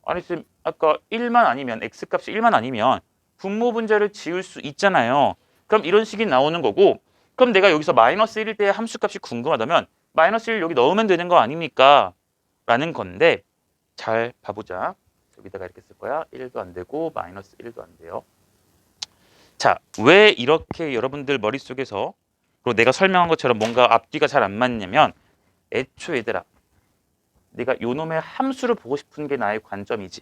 아니 지금 아까 1만 아니면 x값이 1만 아니면 분모 분자를 지울 수 있잖아요. 그럼 이런 식이 나오는 거고 그럼 내가 여기서 마이너스 1일 때의 함수값이 궁금하다면 마이너스 1 여기 넣으면 되는 거 아닙니까? 라는 건데 잘 봐보자. 여기다가 이렇게 쓸 거야. 1도 안 되고 마이너스 1도 안 돼요. 자, 왜 이렇게 여러분들 머릿속에서 그리고 내가 설명한 것처럼 뭔가 앞뒤가 잘 안 맞냐면 애초에 얘들아 네가 요놈의 함수를 보고 싶은 게 나의 관점이지.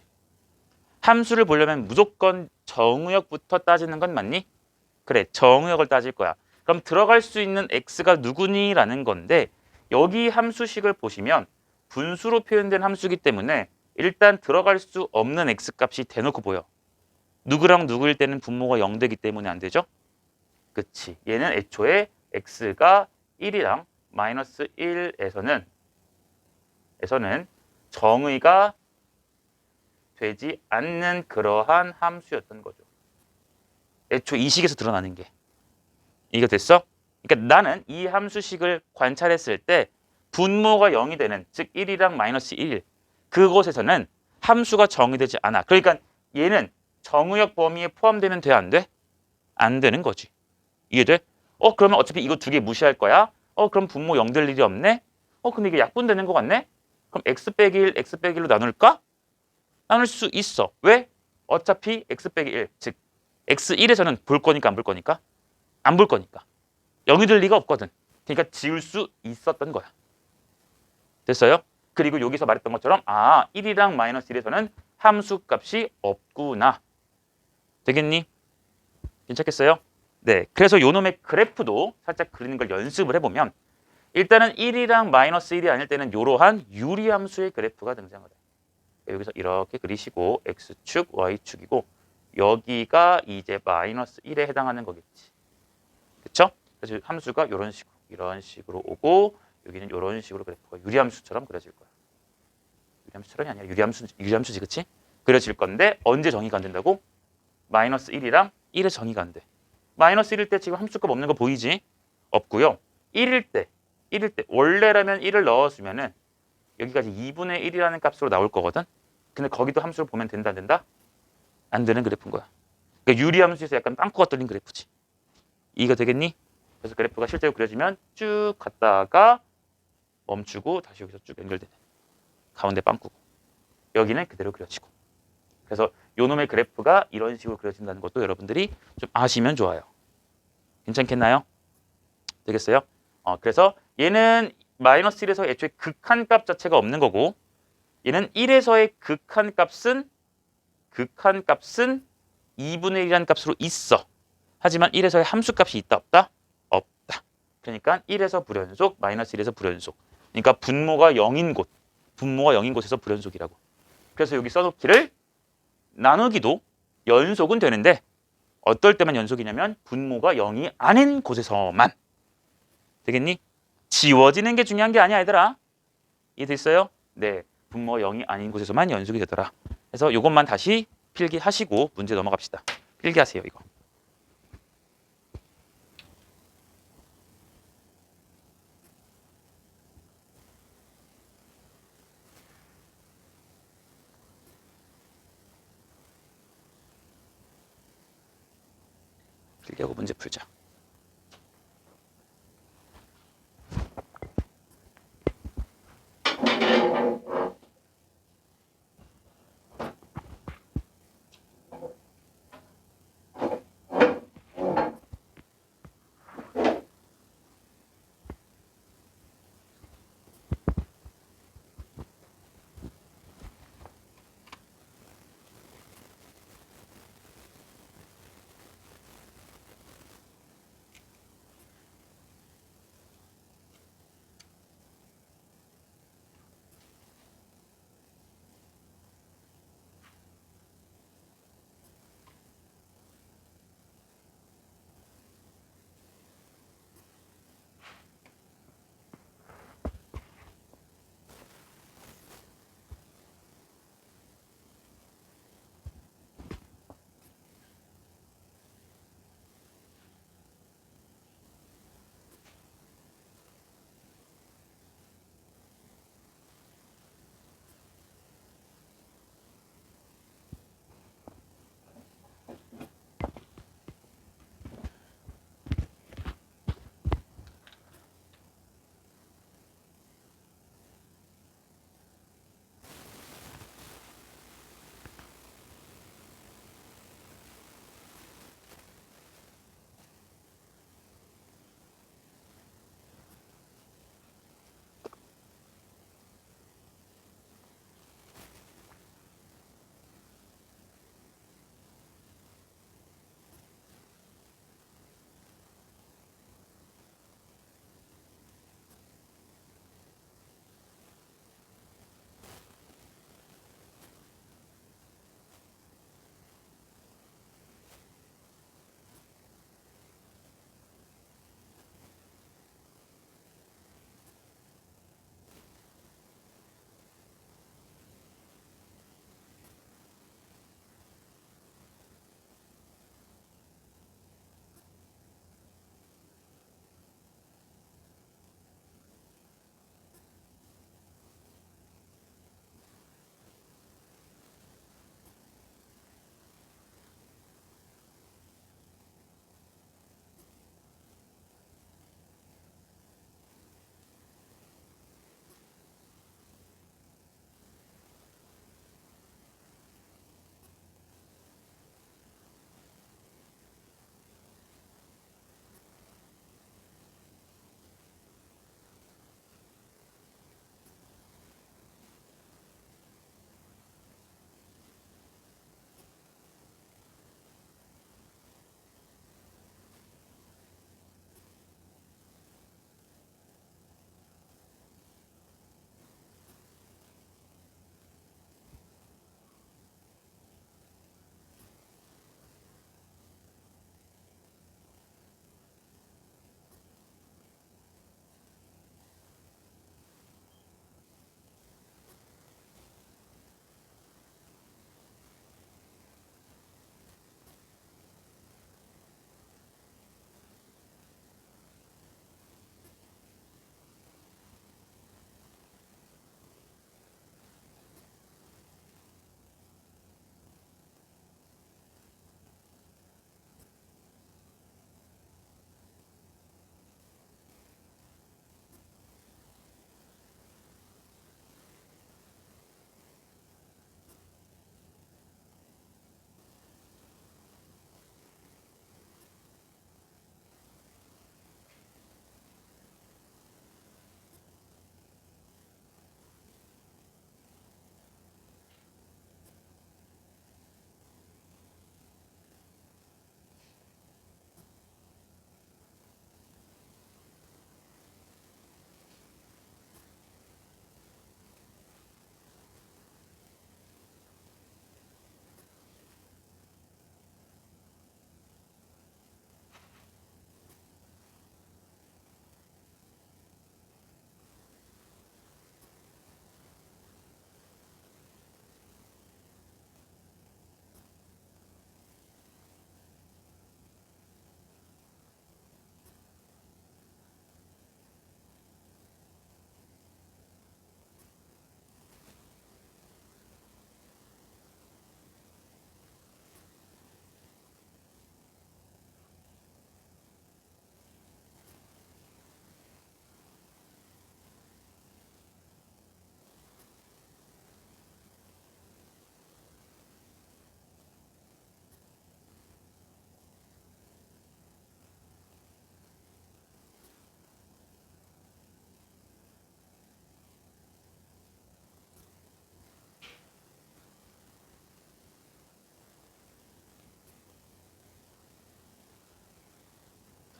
함수를 보려면 무조건 정의역부터 따지는 건 맞니? 그래, 정의역을 따질 거야. 그럼 들어갈 수 있는 x가 누구니? 라는 건데 여기 함수식을 보시면 분수로 표현된 함수이기 때문에 일단 들어갈 수 없는 x값이 대놓고 보여. 누구랑 누구일 때는 분모가 0 되기 때문에 안 되죠? 그치. 얘는 애초에 x가 1이랑 마이너스 1에서는 정의가 되지 않는 그러한 함수였던 거죠. 애초 이 식에서 드러나는 게. 이거 됐어? 그러니까 나는 이 함수식을 관찰했을 때 분모가 0이 되는 즉 1이랑 마이너스 1 그곳에서는 함수가 정의되지 않아. 그러니까 얘는 정의역 범위에 포함되면 돼? 안 돼? 안 되는 거지. 이해돼? 그러면 어차피 이거 두 개 무시할 거야? 그럼 분모 0 될 일이 없네? 근데 이게 약분되는 것 같네? 그럼 x 빼기 1, x 빼기 1로 나눌까? 나눌 수 있어. 왜? 어차피 x 빼기 1, 즉 x1에서는 볼 거니까 안 볼 거니까? 안 볼 거니까. 0이 될 리가 없거든. 그러니까 지울 수 있었던 거야. 됐어요? 그리고 여기서 말했던 것처럼 1이랑 마이너스 1에서는 함수 값이 없구나. 되겠니? 괜찮겠어요? 네. 그래서 요 놈의 그래프도 살짝 그리는 걸 연습을 해보면 일단은 1이랑 마이너스 1이 아닐 때는 이러한 유리함수의 그래프가 등장을 해요. 여기서 이렇게 그리시고 x축, y축이고 여기가 이제 마이너스 1에 해당하는 거겠지. 그쵸? 그래서 함수가 이런 식으로 오고 여기는 이런 식으로 그래프가 유리함수처럼 그려질 거야. 유리함수처럼이 아니라 유리함수지, 그치? 그려질 건데 언제 정의가 안 된다고? 마이너스 1이랑 1의 정의가 안 돼. 마이너스 1일 때 지금 함수값 없는 거 보이지? 없고요. 1일 때 원래라면 1을 넣어주면은 여기까지 2분의 1이라는 값으로 나올 거거든. 근데 거기도 함수를 보면 된다 안 된다? 안 되는 그래프인 거야. 그러니까 유리함수에서 약간 빵꾸가 뚫린 그래프지. 이해가 되겠니? 그래서 그래프가 실제로 그려지면 쭉 갔다가 멈추고 다시 여기서 쭉 연결되는. 가운데 빵꾸고. 여기는 그대로 그려지고. 그래서 요놈의 그래프가 이런 식으로 그려진다는 것도 여러분들이 좀 아시면 좋아요. 괜찮겠나요? 되겠어요? 그래서 얘는 마이너스 1에서 애초에 극한값 자체가 없는 거고 얘는 1에서의 극한값은 2분의 1이라는 값으로 있어. 하지만 1에서의 함수값이 있다 없다? 없다. 그러니까 1에서 불연속, 마이너스 1에서 불연속. 그러니까 분모가 0인 곳에서 불연속이라고. 그래서 여기 써놓기를 나누기도 연속은 되는데 어떨 때만 연속이냐면 분모가 0이 아닌 곳에서만. 되겠니? 지워지는 게 중요한 게 아니야, 얘들아. 이해됐어요? 네. 분모 0이 아닌 곳에서만 연속이 되더라. 그래서 이것만 다시 필기하시고 문제 넘어갑시다. 필기하세요, 이거. 필기하고 문제 풀자.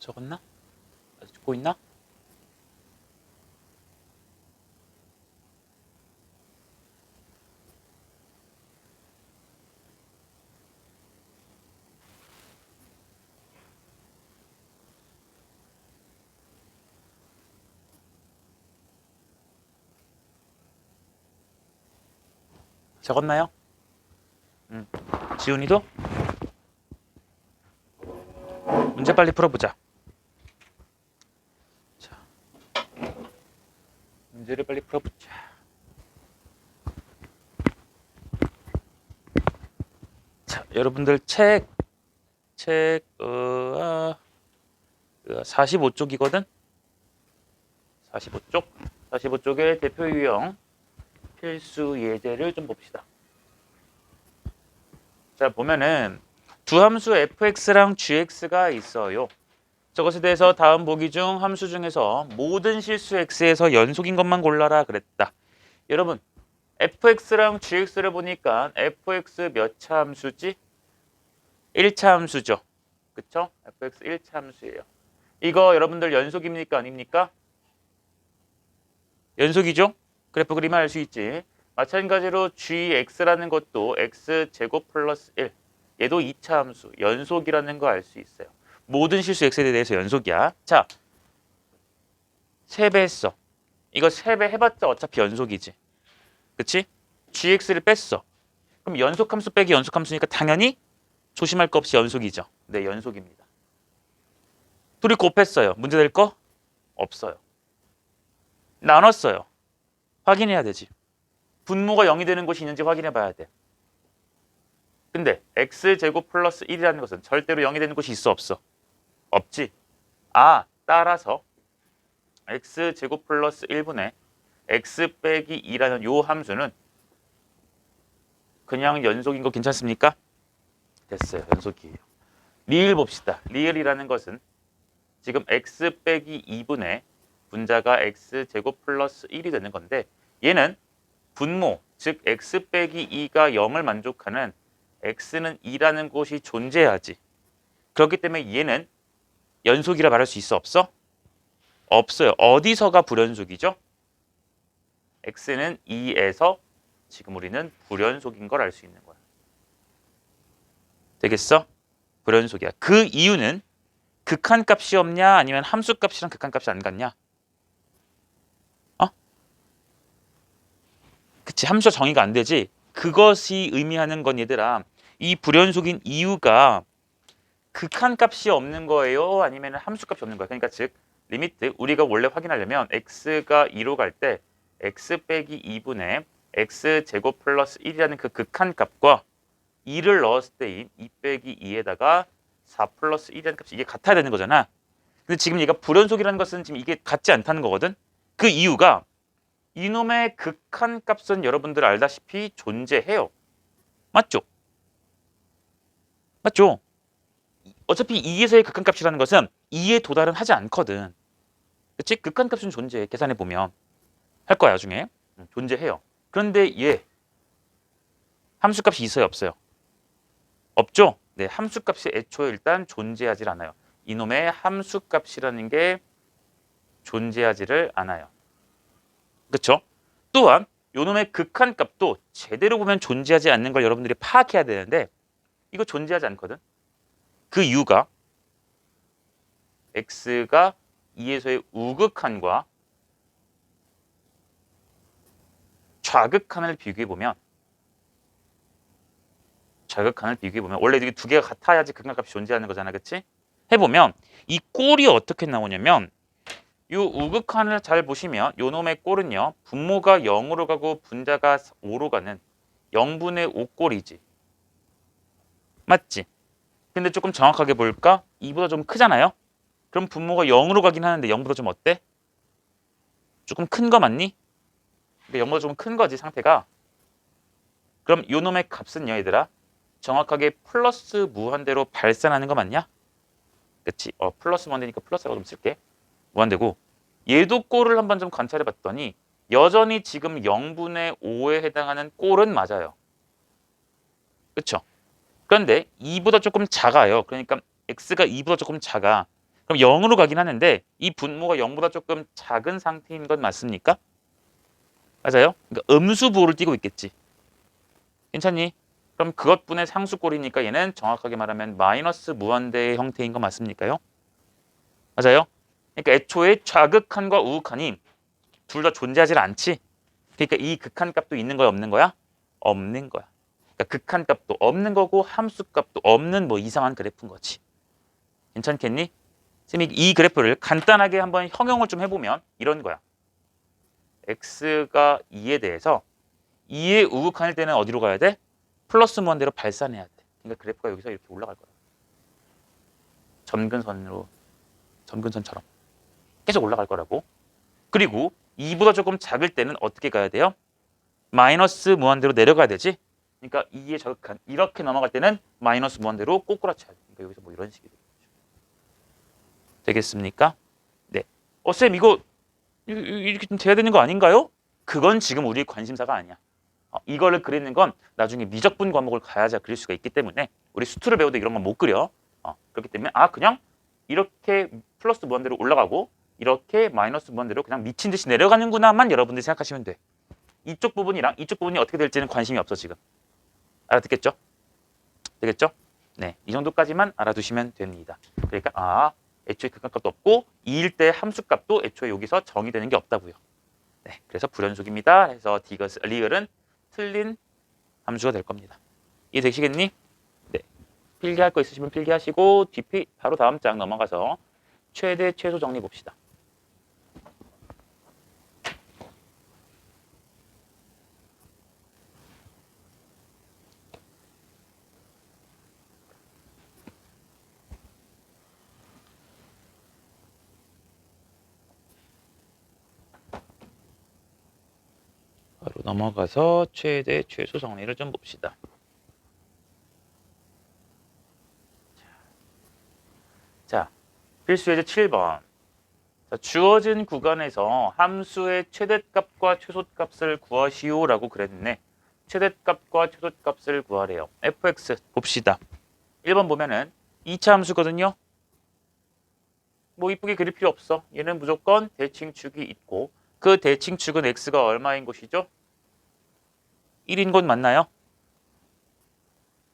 적었나? 아직 적고 있나? 적었나요? 지훈이도? 문제 빨리 풀어보자. 자, 문제를 빨리 풀어보자. 자, 여러분들 책 45쪽이거든? 45쪽? 45쪽의 대표 유형 필수 예제를 좀 봅시다. 자, 보면은 두 함수 fx랑 gx가 있어요. 저것에 대해서 다음 보기 중 함수 중에서 모든 실수 x에서 연속인 것만 골라라 그랬다. 여러분, fx랑 gx를 보니까 fx 몇 차 함수지? 1차 함수죠. 그쵸? fx 1차 함수예요. 이거 여러분들 연속입니까? 아닙니까? 연속이죠? 그래프 그리면 알 수 있지. 마찬가지로 gx라는 것도 x제곱 플러스 1. 얘도 2차 함수, 연속이라는 거 알 수 있어요. 모든 실수 x에 대해서 연속이야. 자, 3배 했어. 이거 3배 해봤자 어차피 연속이지. 그치? gx를 뺐어. 그럼 연속함수 빼기 연속함수니까 당연히 조심할 거 없이 연속이죠. 네, 연속입니다. 둘이 곱했어요. 문제 될 거? 없어요. 나눴어요. 확인해야 되지. 분모가 0이 되는 곳이 있는지 확인해 봐야 돼. 근데 x제곱 플러스 1이라는 것은 절대로 0이 되는 곳이 있어 없어? 없지. 따라서 x제곱 플러스 1분의 x 빼기 2라는 요 함수는 그냥 연속인 거 괜찮습니까? 됐어요. 연속이에요. 리을 봅시다. 리을이라는 것은 지금 x 빼기 2분의 분자가 x제곱 플러스 1이 되는 건데 얘는 분모, 즉 x 빼기 2가 0을 만족하는 x는 2라는 곳이 존재하지. 그렇기 때문에 얘는 연속이라 말할 수 있어 없어? 없어요. 어디서가 불연속이죠? x는 2에서 지금 우리는 불연속인 걸 알 수 있는 거야. 되겠어? 불연속이야. 그 이유는 극한값이 없냐 아니면 함수값이랑 극한값이 안 같냐? 그치, 함수 정의가 안 되지. 그것이 의미하는 건 얘들아, 이 불연속인 이유가 극한값이 없는 거예요? 아니면 함수값이 없는 거예요? 그러니까 즉 리미트 우리가 원래 확인하려면 x가 2로 갈 때 x 빼기 2분의 x제곱 플러스 1이라는 그 극한값과 2를 넣었을 때인 2 빼기 2에다가 4 플러스 1이라는 값이 이게 같아야 되는 거잖아. 근데 지금 얘가 불연속이라는 것은 지금 이게 같지 않다는 거거든. 그 이유가 이놈의 극한값은 여러분들 알다시피 존재해요. 맞죠? 맞죠? 어차피 2에서의 극한값이라는 것은 2에 도달은 하지 않거든. 그치? 극한값은 존재해. 계산해보면. 할 거야, 나중에. 존재해요. 그런데 얘 함수값이 있어요, 없어요? 없죠? 네, 함수값이 애초에 일단 존재하지 않아요. 이놈의 함수값이라는 게 존재하지를 않아요. 그렇죠? 또한 요놈의 극한값도 제대로 보면 존재하지 않는 걸 여러분들이 파악해야 되는데 이거 존재하지 않거든. 그 이유가 x가 2에서의 우극한과 좌극한을 비교해 보면 원래 이게 두 개가 같아야지 극한값이 존재하는 거잖아, 그렇지? 해보면 이 꼴이 어떻게 나오냐면 요 우극한을 잘 보시면 요 놈의 꼴은요 분모가 0으로 가고 분자가 5로 가는 0분의 5 꼴이지. 맞지? 근데 조금 정확하게 볼까? 2보다 좀 크잖아요? 그럼 분모가 0으로 가긴 하는데 0보다 좀 어때? 조금 큰 거 맞니? 근데 0보다 좀 큰 거지 상태가. 그럼 요 놈의 값은요 얘들아 정확하게 플러스 무한대로 발산하는 거 맞냐? 그치? 플러스 무한대니까 플러스라고 좀 쓸게. 무한대고 얘도 꼴을 한번 좀 관찰해 봤더니 여전히 지금 0분의 5에 해당하는 꼴은 맞아요. 그쵸? 그런데 2보다 조금 작아요. 그러니까 x가 2보다 조금 작아. 그럼 0으로 가긴 하는데 이 분모가 0보다 조금 작은 상태인 건 맞습니까? 맞아요? 그러니까 음수부호를 띄고 있겠지. 괜찮니? 그럼 그것분의 상수꼴이니까 얘는 정확하게 말하면 마이너스 무한대의 형태인 거 맞습니까요? 맞아요? 그러니까 애초에 좌극한과 우극한이 둘 다 존재하지 않지. 그러니까 이 극한값도 있는 거야 없는 거야? 없는 거야. 그러니까 극한값도 없는 거고 함수값도 없는 뭐 이상한 그래프인 거지. 괜찮겠니? 쌤이 이 그래프를 간단하게 한번 형용을 좀 해보면 이런 거야. x가 2에 대해서 2의 우극한일 때는 어디로 가야 돼? 플러스 무한대로 발산해야 돼. 그러니까 그래프가 여기서 이렇게 올라갈 거야. 점근선으로, 점근선처럼 계속 올라갈 거라고. 그리고 2보다 조금 작을 때는 어떻게 가야 돼요? 마이너스 무한대로 내려가야 되지. 그러니까 2의 저극한 이렇게 넘어갈 때는 마이너스 무한대로 꼬꾸라쳐야 돼. 그러니까 여기서 뭐 이런 식이 되겠습니까? 네. 쌤 이거 이렇게 좀 돼야 되는 거 아닌가요? 그건 지금 우리 관심사가 아니야. 이거를 그리는 건 나중에 미적분 과목을 가야지 그릴 수가 있기 때문에 우리 수투를 배우도 이런 건 못 그려. 그렇기 때문에 그냥 이렇게 플러스 무한대로 올라가고 이렇게 마이너스 무한대로 그냥 미친 듯이 내려가는구나만 여러분들이 생각하시면 돼. 이쪽 부분이랑 이쪽 부분이 어떻게 될지는 관심이 없어 지금. 알아듣겠죠? 되겠죠? 네, 이 정도까지만 알아두시면 됩니다. 그러니까 애초에 극한값도 없고 2일 때 함수값도 애초에 여기서 정의되는 게 없다고요. 네, 그래서 불연속입니다. 해서 리을은 틀린 함수가 될 겁니다. 이해되시겠니? 네, 필기할 거 있으시면 필기하시고 바로 다음 장 넘어가서 최대 최소 정리 봅시다. 바로 넘어가서 최대 최소 정리를 좀 봅시다. 자, 필수 예제 7번. 자, 주어진 구간에서 함수의 최대값과 최소값을 구하시오라고 그랬네. 최대값과 최소값을 구하래요. fx 봅시다. 1번 보면은 2차 함수거든요. 뭐 이쁘게 그릴 필요 없어. 얘는 무조건 대칭축이 있고 그 대칭축은 x가 얼마인 것이죠? 1인 것 맞나요?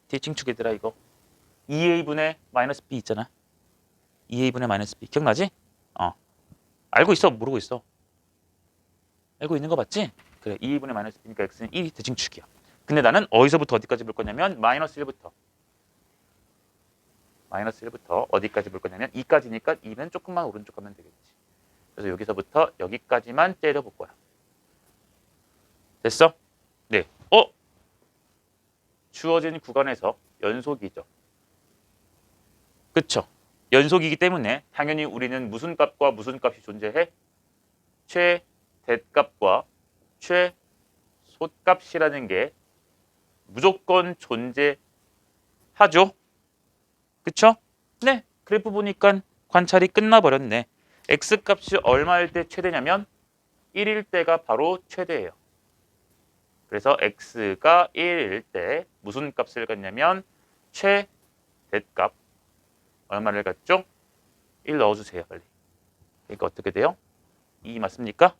대칭축이더라 이거. 2a분의 마이너스 b 있잖아. 2a분의 마이너스 b 기억나지? 알고 있어? 모르고 있어? 알고 있는 거 맞지? 그래 2a분의 마이너스 b니까 x는 1이 대칭축이야. 근데 나는 어디서부터 어디까지 볼 거냐면 마이너스 1부터 어디까지 볼 거냐면 2까지니까 2는 조금만 오른쪽 가면 되겠지. 그래서 여기서부터 여기까지만 때려볼 거야. 됐어? 네. 주어진 구간에서 연속이죠. 그쵸? 연속이기 때문에 당연히 우리는 무슨 값과 무슨 값이 존재해? 최대값과 최소값이라는 게 무조건 존재하죠. 그쵸? 네. 그래프 보니까 관찰이 끝나버렸네. x값이 얼마일 때 최대냐면 1일 때가 바로 최대예요. 그래서 x가 1일 때 무슨 값을 갖냐면 최대값 얼마를 갖죠? 1 넣어주세요 빨리. 그러니까 어떻게 돼요? 2 맞습니까?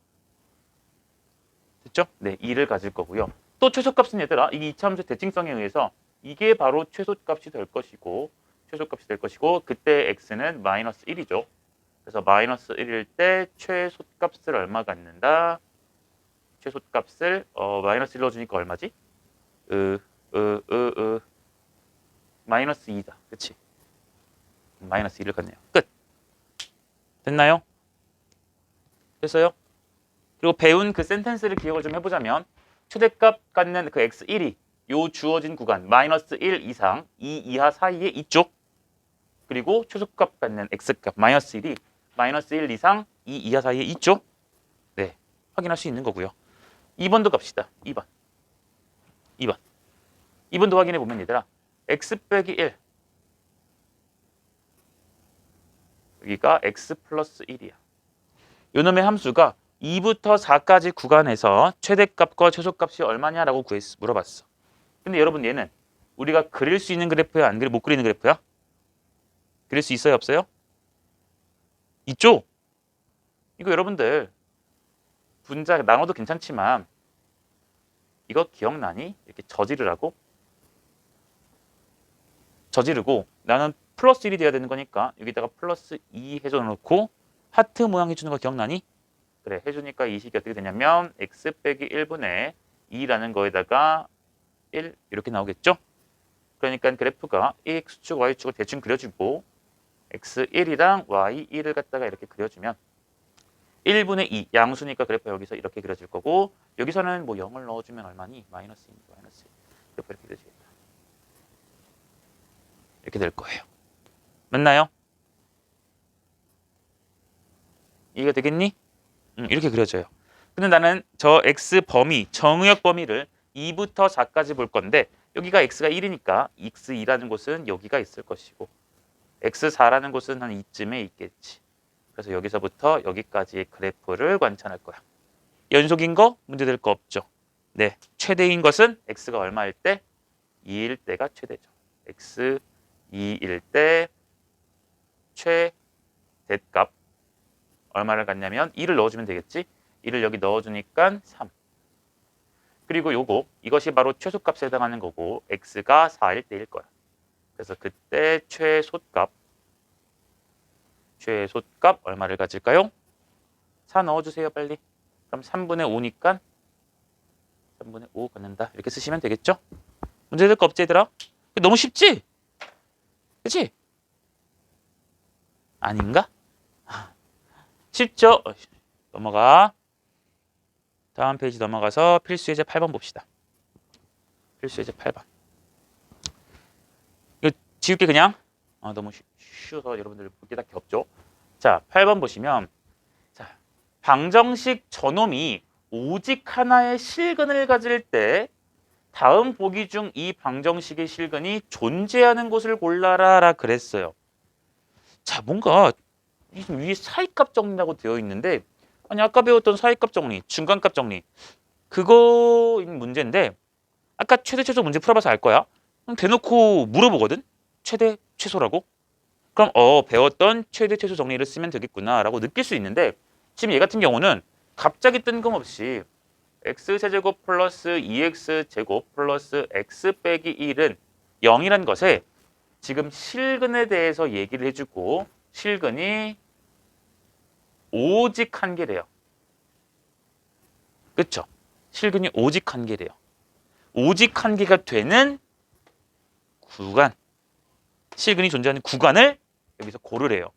됐죠? 네, 2를 가질 거고요. 또 최소값은 얘들아 이게 이차함수 대칭성에 의해서 이게 바로 최소값이 될 것이고 그때 x는 마이너스 1이죠. 그래서 마이너스 1일 때 최소값을 얼마 갖는다? 최소값을 마이너스 1 넣어주니까 얼마지? 마이너스 2다. 그치? 마이너스 1을 갖네요. 끝. 됐나요? 됐어요? 그리고 배운 그 센텐스를 기억을 좀 해보자면 최대값 갖는 그 x1이 요 주어진 구간 마이너스 1 이상 2 이하 사이에 이쪽 그리고 최소값 갖는 x값 마이너스 1이 마이너스 1 이상 2 이하 사이에 이쪽 네 확인할 수 있는 거고요. 2번도 갑시다. 2번도 확인해 보면 얘들아 x 빼기 1 여기가 x 플러스 1이야. 요놈의 함수가 2부터 4까지 구간에서 최대값과 최소값이 얼마냐라고 물어봤어. 근데 여러분 얘는 우리가 그릴 수 있는 그래프야? 못 그리는 그래프야? 그릴 수 있어요? 없어요? 있죠? 이거 여러분들 분자 나눠도 괜찮지만 이거 기억나니? 이렇게 저지르고 나는 플러스 1이 돼야 되는 거니까 여기다가 플러스 2 해줘 놓고 하트 모양 해주는 거 기억나니? 그래, 해주니까 이 식이 어떻게 되냐면 x 빼기 1분의 2라는 거에다가 1 이렇게 나오겠죠? 그러니까 그래프가 x축, y축을 대충 그려주고 x1이랑 y1을 갖다가 이렇게 그려주면 1분의 2 양수니까 그래프 여기서 이렇게 그려질 거고 여기서는 뭐 0을 넣어주면 얼마니? 마이너스 2, 마이너스 1 그래프 이렇게 그려지겠다. 이렇게 될 거예요. 맞나요? 이해가 되겠니? 이렇게 그려져요. 근데 나는 저 x 범위, 정의역 범위를 2부터 4까지 볼 건데 여기가 x가 1이니까 x2라는 곳은 여기가 있을 것이고 x4라는 곳은 한 이쯤에 있겠지. 그래서 여기서부터 여기까지의 그래프를 관찰할 거야. 연속인 거 문제될 거 없죠. 네, 최대인 것은 x가 얼마일 때? 2일 때가 최대죠. x 2일 때 최대값 얼마를 갖냐면 2를 넣어주면 되겠지. 2를 여기 넣어주니까 3. 그리고 이것이 바로 최소값에 해당하는 거고 x가 4일 때일 거야. 그래서 그때 최소값 얼마를 가질까요? 4 넣어주세요 빨리. 그럼 3분의 5니까 3분의 5 갖는다. 이렇게 쓰시면 되겠죠? 문제 될 거 없지 얘들아? 너무 쉽지? 그치? 아닌가? 쉽죠? 넘어가. 다음 페이지 넘어가서 필수 예제 8번 봅시다. 필수 예제 8번. 이거 지울게 그냥. 너무 쉬워서 여러분들 볼 게 딱히 없죠. 자, 8번 보시면 자, 방정식 저놈이 오직 하나의 실근을 가질 때 다음 보기 중 이 방정식의 실근이 존재하는 곳을 골라라 그랬어요. 자, 뭔가 위에 사이값 정리라고 되어 있는데 아니 아까 배웠던 사이값 정리, 중간값 정리 그거인 문제인데 아까 최대 최소 문제 풀어봐서 알 거야. 그럼 대놓고 물어보거든. 최대 최소라고. 그럼 배웠던 최대 최소 정리를 쓰면 되겠구나라고 느낄 수 있는데 지금 얘 같은 경우는 갑자기 뜬금없이 x세제곱 플러스 2x제곱 플러스 x 빼기 1은 0이란 것에 지금 실근에 대해서 얘기를 해주고 실근이 오직 한 개래요. 그렇죠? 실근이 오직 한 개래요. 오직 한 개가 되는 구간, 실근이 존재하는 구간을 여기서 고르래요.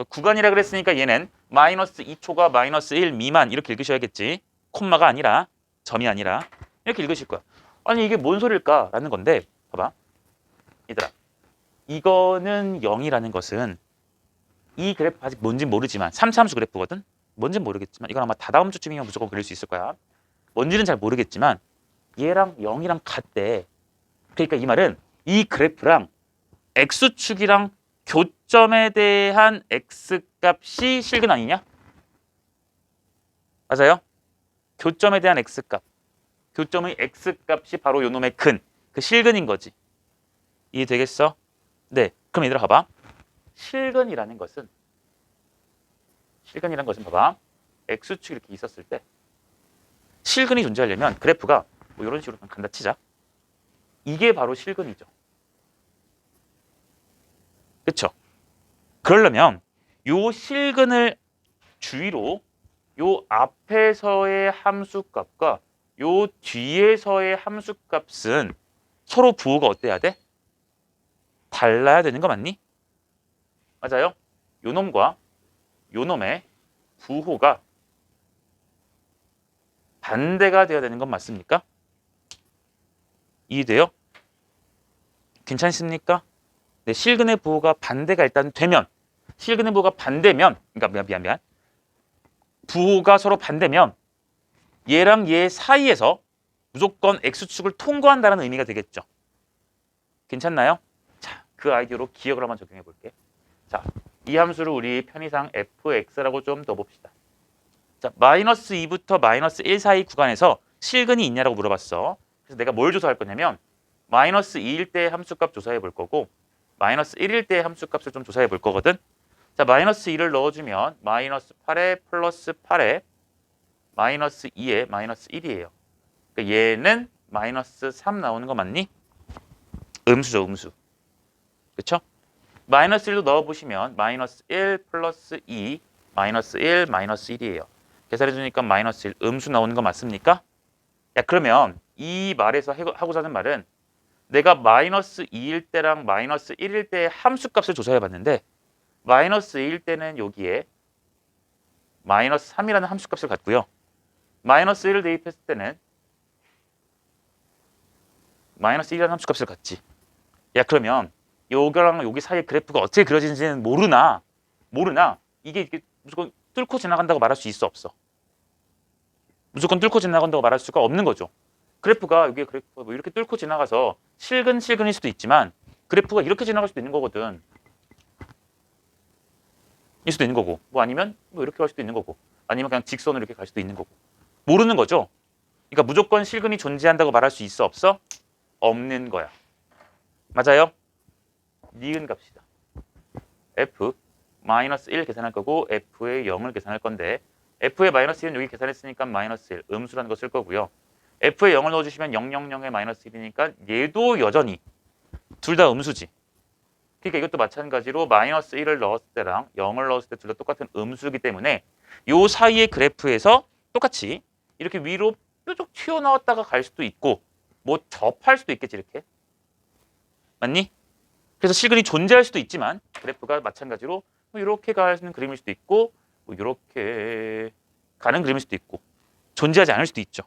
구간이라 그랬으니까 얘는 마이너스 2초가 마이너스 1 미만 이렇게 읽으셔야겠지. 콤마가 아니라 점이 아니라 이렇게 읽으실 거야. 아니 이게 뭔 소릴까? 라는 건데 봐봐. 얘들아 이거는 0이라는 것은 이 그래프 아직 뭔진 모르지만 3차함수 그래프거든? 뭔진 모르겠지만 이건 아마 다다음 주쯤이면 무조건 그릴 수 있을 거야. 뭔지는 잘 모르겠지만 얘랑 0이랑 같대. 그러니까 이 말은 이 그래프랑 x축이랑 교점에 대한 x값이 실근 아니냐? 맞아요? 교점에 대한 x값. 교점의 x값이 바로 요 놈의 근, 그 실근인 거지. 이해되겠어? 네. 그럼 얘들아 봐봐. 실근이라는 것은 봐봐. x축이 이렇게 있었을 때 실근이 존재하려면 그래프가 뭐 이런 식으로 간다 치자. 이게 바로 실근이죠. 그렇죠? 그러려면 요 실근을 주위로 요 앞에서의 함수값과 요 뒤에서의 함수값은 서로 부호가 어때야 돼? 달라야 되는 거 맞니? 맞아요? 요 놈과 요 놈의 부호가 반대가 되어야 되는 건 맞습니까? 이해돼요? 괜찮습니까? 네, 실근의 부호가 반대가 일단 되면 실근의 부호가 반대면 그러니까 미안 부호가 서로 반대면 얘랑 얘 사이에서 무조건 x축을 통과한다는 의미가 되겠죠. 괜찮나요? 자, 그 아이디어로 기억을 한번 적용해 볼게. 자, 이 함수를 우리 편의상 fx라고 좀 넣어봅시다. 자, 마이너스 2부터 마이너스 1 사이 구간에서 실근이 있냐라고 물어봤어. 그래서 내가 뭘 조사할 거냐면 마이너스 2일 때의 함수값 조사해 볼 거고 마이너스 1일 때의 함수값을 좀 조사해 볼 거거든. 자, 마이너스 2를 넣어주면 마이너스 8에 플러스 8에 마이너스 2에 마이너스 1이에요. 그러니까 얘는 마이너스 3 나오는 거 맞니? 음수죠, 음수. 그쵸? 마이너스 1도 넣어보시면 마이너스 1 플러스 2 마이너스 1 마이너스 1이에요. 계산해주니까 마이너스 1 음수 나오는 거 맞습니까? 야, 그러면 이 말에서 하고자 하는 말은 내가 마이너스 2일 때랑 마이너스 1일 때의 함수값을 조사해봤는데 마이너스 2일 때는 여기에 마이너스 3이라는 함수값을 갖고요. 마이너스 1을 대입했을 때는 마이너스 1이라는 함수값을 갖지. 야, 그러면 요거랑 여기 사이의 그래프가 어떻게 그려지는지는 모르나 이게 무조건 뚫고 지나간다고 말할 수 있어, 없어? 무조건 뚫고 지나간다고 말할 수가 없는 거죠. 그래프가 여기 그래프가 뭐 이렇게 뚫고 지나가서 실근일 수도 있지만 그래프가 이렇게 지나갈 수도 있는 거거든. 일 수도 있는 거고, 뭐 아니면 뭐 이렇게 갈 수도 있는 거고, 아니면 그냥 직선으로 이렇게 갈 수도 있는 거고. 모르는 거죠. 그러니까 무조건 실근이 존재한다고 말할 수 있어, 없어? 없는 거야. 맞아요? 니은 값이다. f 마이너스 1 계산할 거고 f의 0을 계산할 건데 f의 마이너스 1은 여기 계산했으니까 마이너스 1 음수라는 거 쓸 거고요. f의 0을 넣어주시면 000에 마이너스 1이니까 얘도 여전히 둘 다 음수지. 그러니까 이것도 마찬가지로 마이너스 1을 넣었을 때랑 0을 넣었을 때 둘 다 똑같은 음수이기 때문에 요 사이의 그래프에서 똑같이 이렇게 위로 뾰족 튀어나왔다가 갈 수도 있고 뭐 접할 수도 있겠지, 이렇게. 맞니? 그래서 실근이 존재할 수도 있지만 그래프가 마찬가지로 뭐 이렇게 가는 그림일 수도 있고 뭐 이렇게 가는 그림일 수도 있고 존재하지 않을 수도 있죠.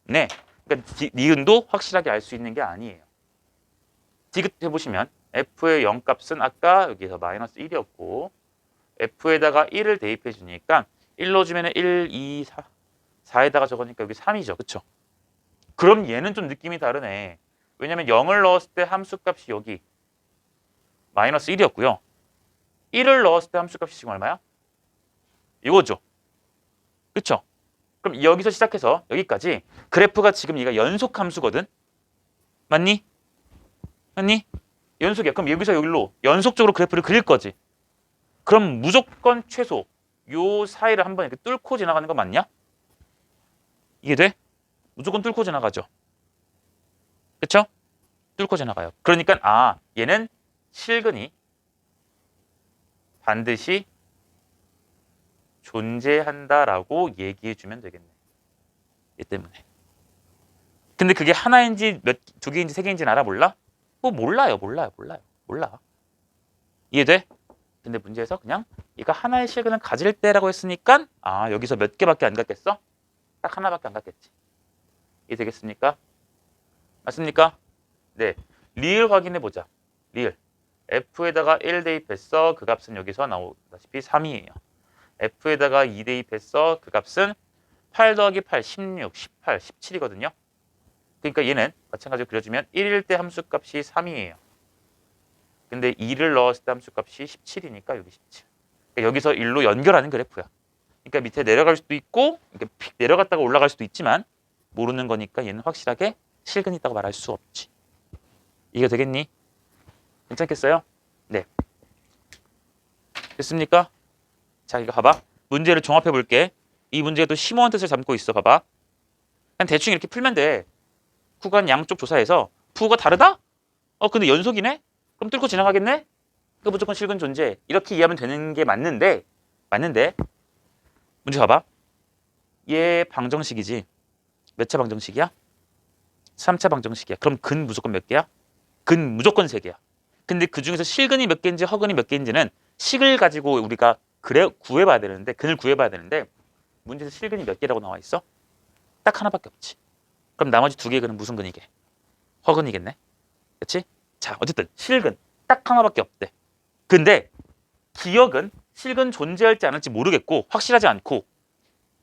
네, 그러니까 니은도 확실하게 알 수 있는 게 아니에요. 디귿 해보시면 f의 0값은 아까 여기서 마이너스 1이었고 f에다가 1을 대입해 주니까 1 넣어주면 1, 2, 4 4에다가 적으니까 여기 3이죠. 그쵸? 그럼 얘는 좀 느낌이 다르네. 왜냐면 0을 넣었을 때 함수값이 여기 마이너스 1이었고요. 1을 넣었을 때 함수값이 지금 얼마야? 이거죠. 그쵸? 그럼 여기서 시작해서 여기까지 그래프가 지금 얘가 연속 함수거든? 맞니? 맞니? 연속이야. 그럼 여기서 여기로 연속적으로 그래프를 그릴 거지. 그럼 무조건 최소 요 사이를 한번 이렇게 뚫고 지나가는 거 맞냐? 이게 돼? 무조건 뚫고 지나가죠. 그쵸? 뚫고 지나가요. 그러니까 얘는 실근이 반드시 존재한다라고 얘기해 주면 되겠네. 얘 때문에. 근데 그게 하나인지 두 개인지 세 개인지는 알아? 몰라? 뭐 몰라요. 몰라. 이해돼? 근데 문제에서 그냥 얘가 하나의 실근을 가질 때라고 했으니까 여기서 몇 개밖에 안 갔겠어? 딱 하나밖에 안 갔겠지. 이해되겠습니까? 맞습니까? 네. 리을 확인해 보자. 리을. f에다가 1 대입했어. 그 값은 여기서 나오다시피 3이에요. f에다가 2 대입했어. 그 값은 8 더하기 8, 16, 18, 17이거든요. 그러니까 얘는 마찬가지로 그려주면 1일 때 함수값이 3이에요. 근데 2를 넣었을 때 함수값이 17이니까 여기 17. 그러니까 여기서 1로 연결하는 그래프야. 그러니까 밑에 내려갈 수도 있고 이렇게 픽 내려갔다가 올라갈 수도 있지만 모르는 거니까 얘는 확실하게 실근이 있다고 말할 수 없지. 이게 되겠니? 괜찮겠어요? 네. 됐습니까? 자, 이거 봐봐. 문제를 종합해 볼게. 이 문제도 심오한 뜻을 담고 있어. 봐봐. 그냥 대충 이렇게 풀면 돼. 구간 양쪽 조사해서 부호가 다르다? 근데 연속이네? 그럼 뚫고 지나가겠네? 그 무조건 실근 존재. 이렇게 이해하면 되는 게 맞는데 문제 봐봐. 얘 방정식이지. 몇 차 방정식이야? 3차 방정식이야. 그럼 근 무조건 몇 개야? 근 무조건 3개야. 근데 그 중에서 실근이 몇 개인지 허근이 몇 개인지는 식을 가지고 우리가 구해봐야 되는데 근을 구해봐야 되는데 문제에서 실근이 몇 개라고 나와 있어? 딱 하나밖에 없지. 그럼 나머지 2개의 근은 무슨 근이게? 허근이겠네. 그렇지? 자, 어쨌든 실근 딱 하나밖에 없대. 근데 기억은 실근 존재할지 않을지 모르겠고 확실하지 않고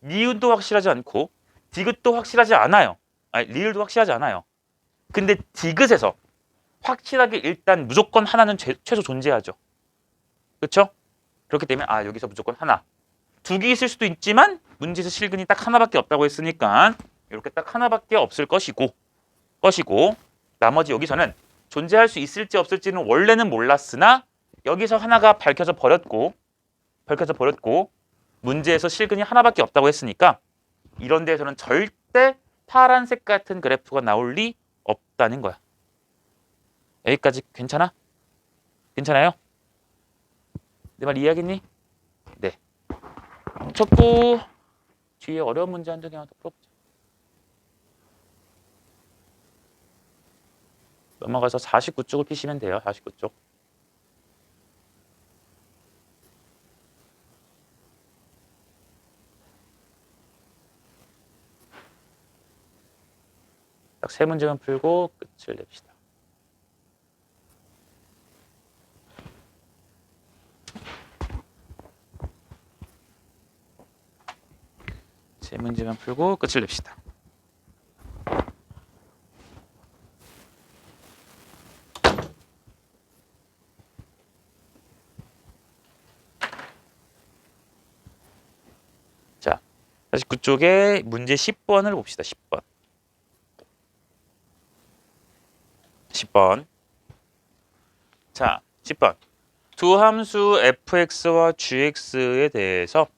니은도 확실하지 않고 디귿도 확실하지 않아요. 리을도 확실하지 않아요. 근데 디귿에서 확실하게 일단 무조건 하나는 최소 존재하죠. 그렇죠? 그렇기 때문에 여기서 무조건 하나. 2개 있을 수도 있지만 문제에서 실근이 딱 하나밖에 없다고 했으니까 이렇게 딱 하나밖에 없을 것이고 나머지 여기서는 존재할 수 있을지 없을지는 원래는 몰랐으나 여기서 하나가 밝혀져 버렸고 밝혀져 버렸고 문제에서 실근이 하나밖에 없다고 했으니까 이런 데에서는 절대 파란색 같은 그래프가 나올 리 없다는 거야. 여기까지 괜찮아? 괜찮아요? 내 말 이해하겠니? 네. 쳤고 뒤에 어려운 문제 한두 개만 더 풀어보자. 넘어가서 49쪽을 피시면 돼요. 49쪽. 딱 세 문제만 풀고 끝을 냅시다. 세 문제만 풀고 끝을 냅시다. 자, 49쪽에 문제 10번을 봅시다. 10번. 10번. 자, 10번. 두 함수 fx와 gx에 대해서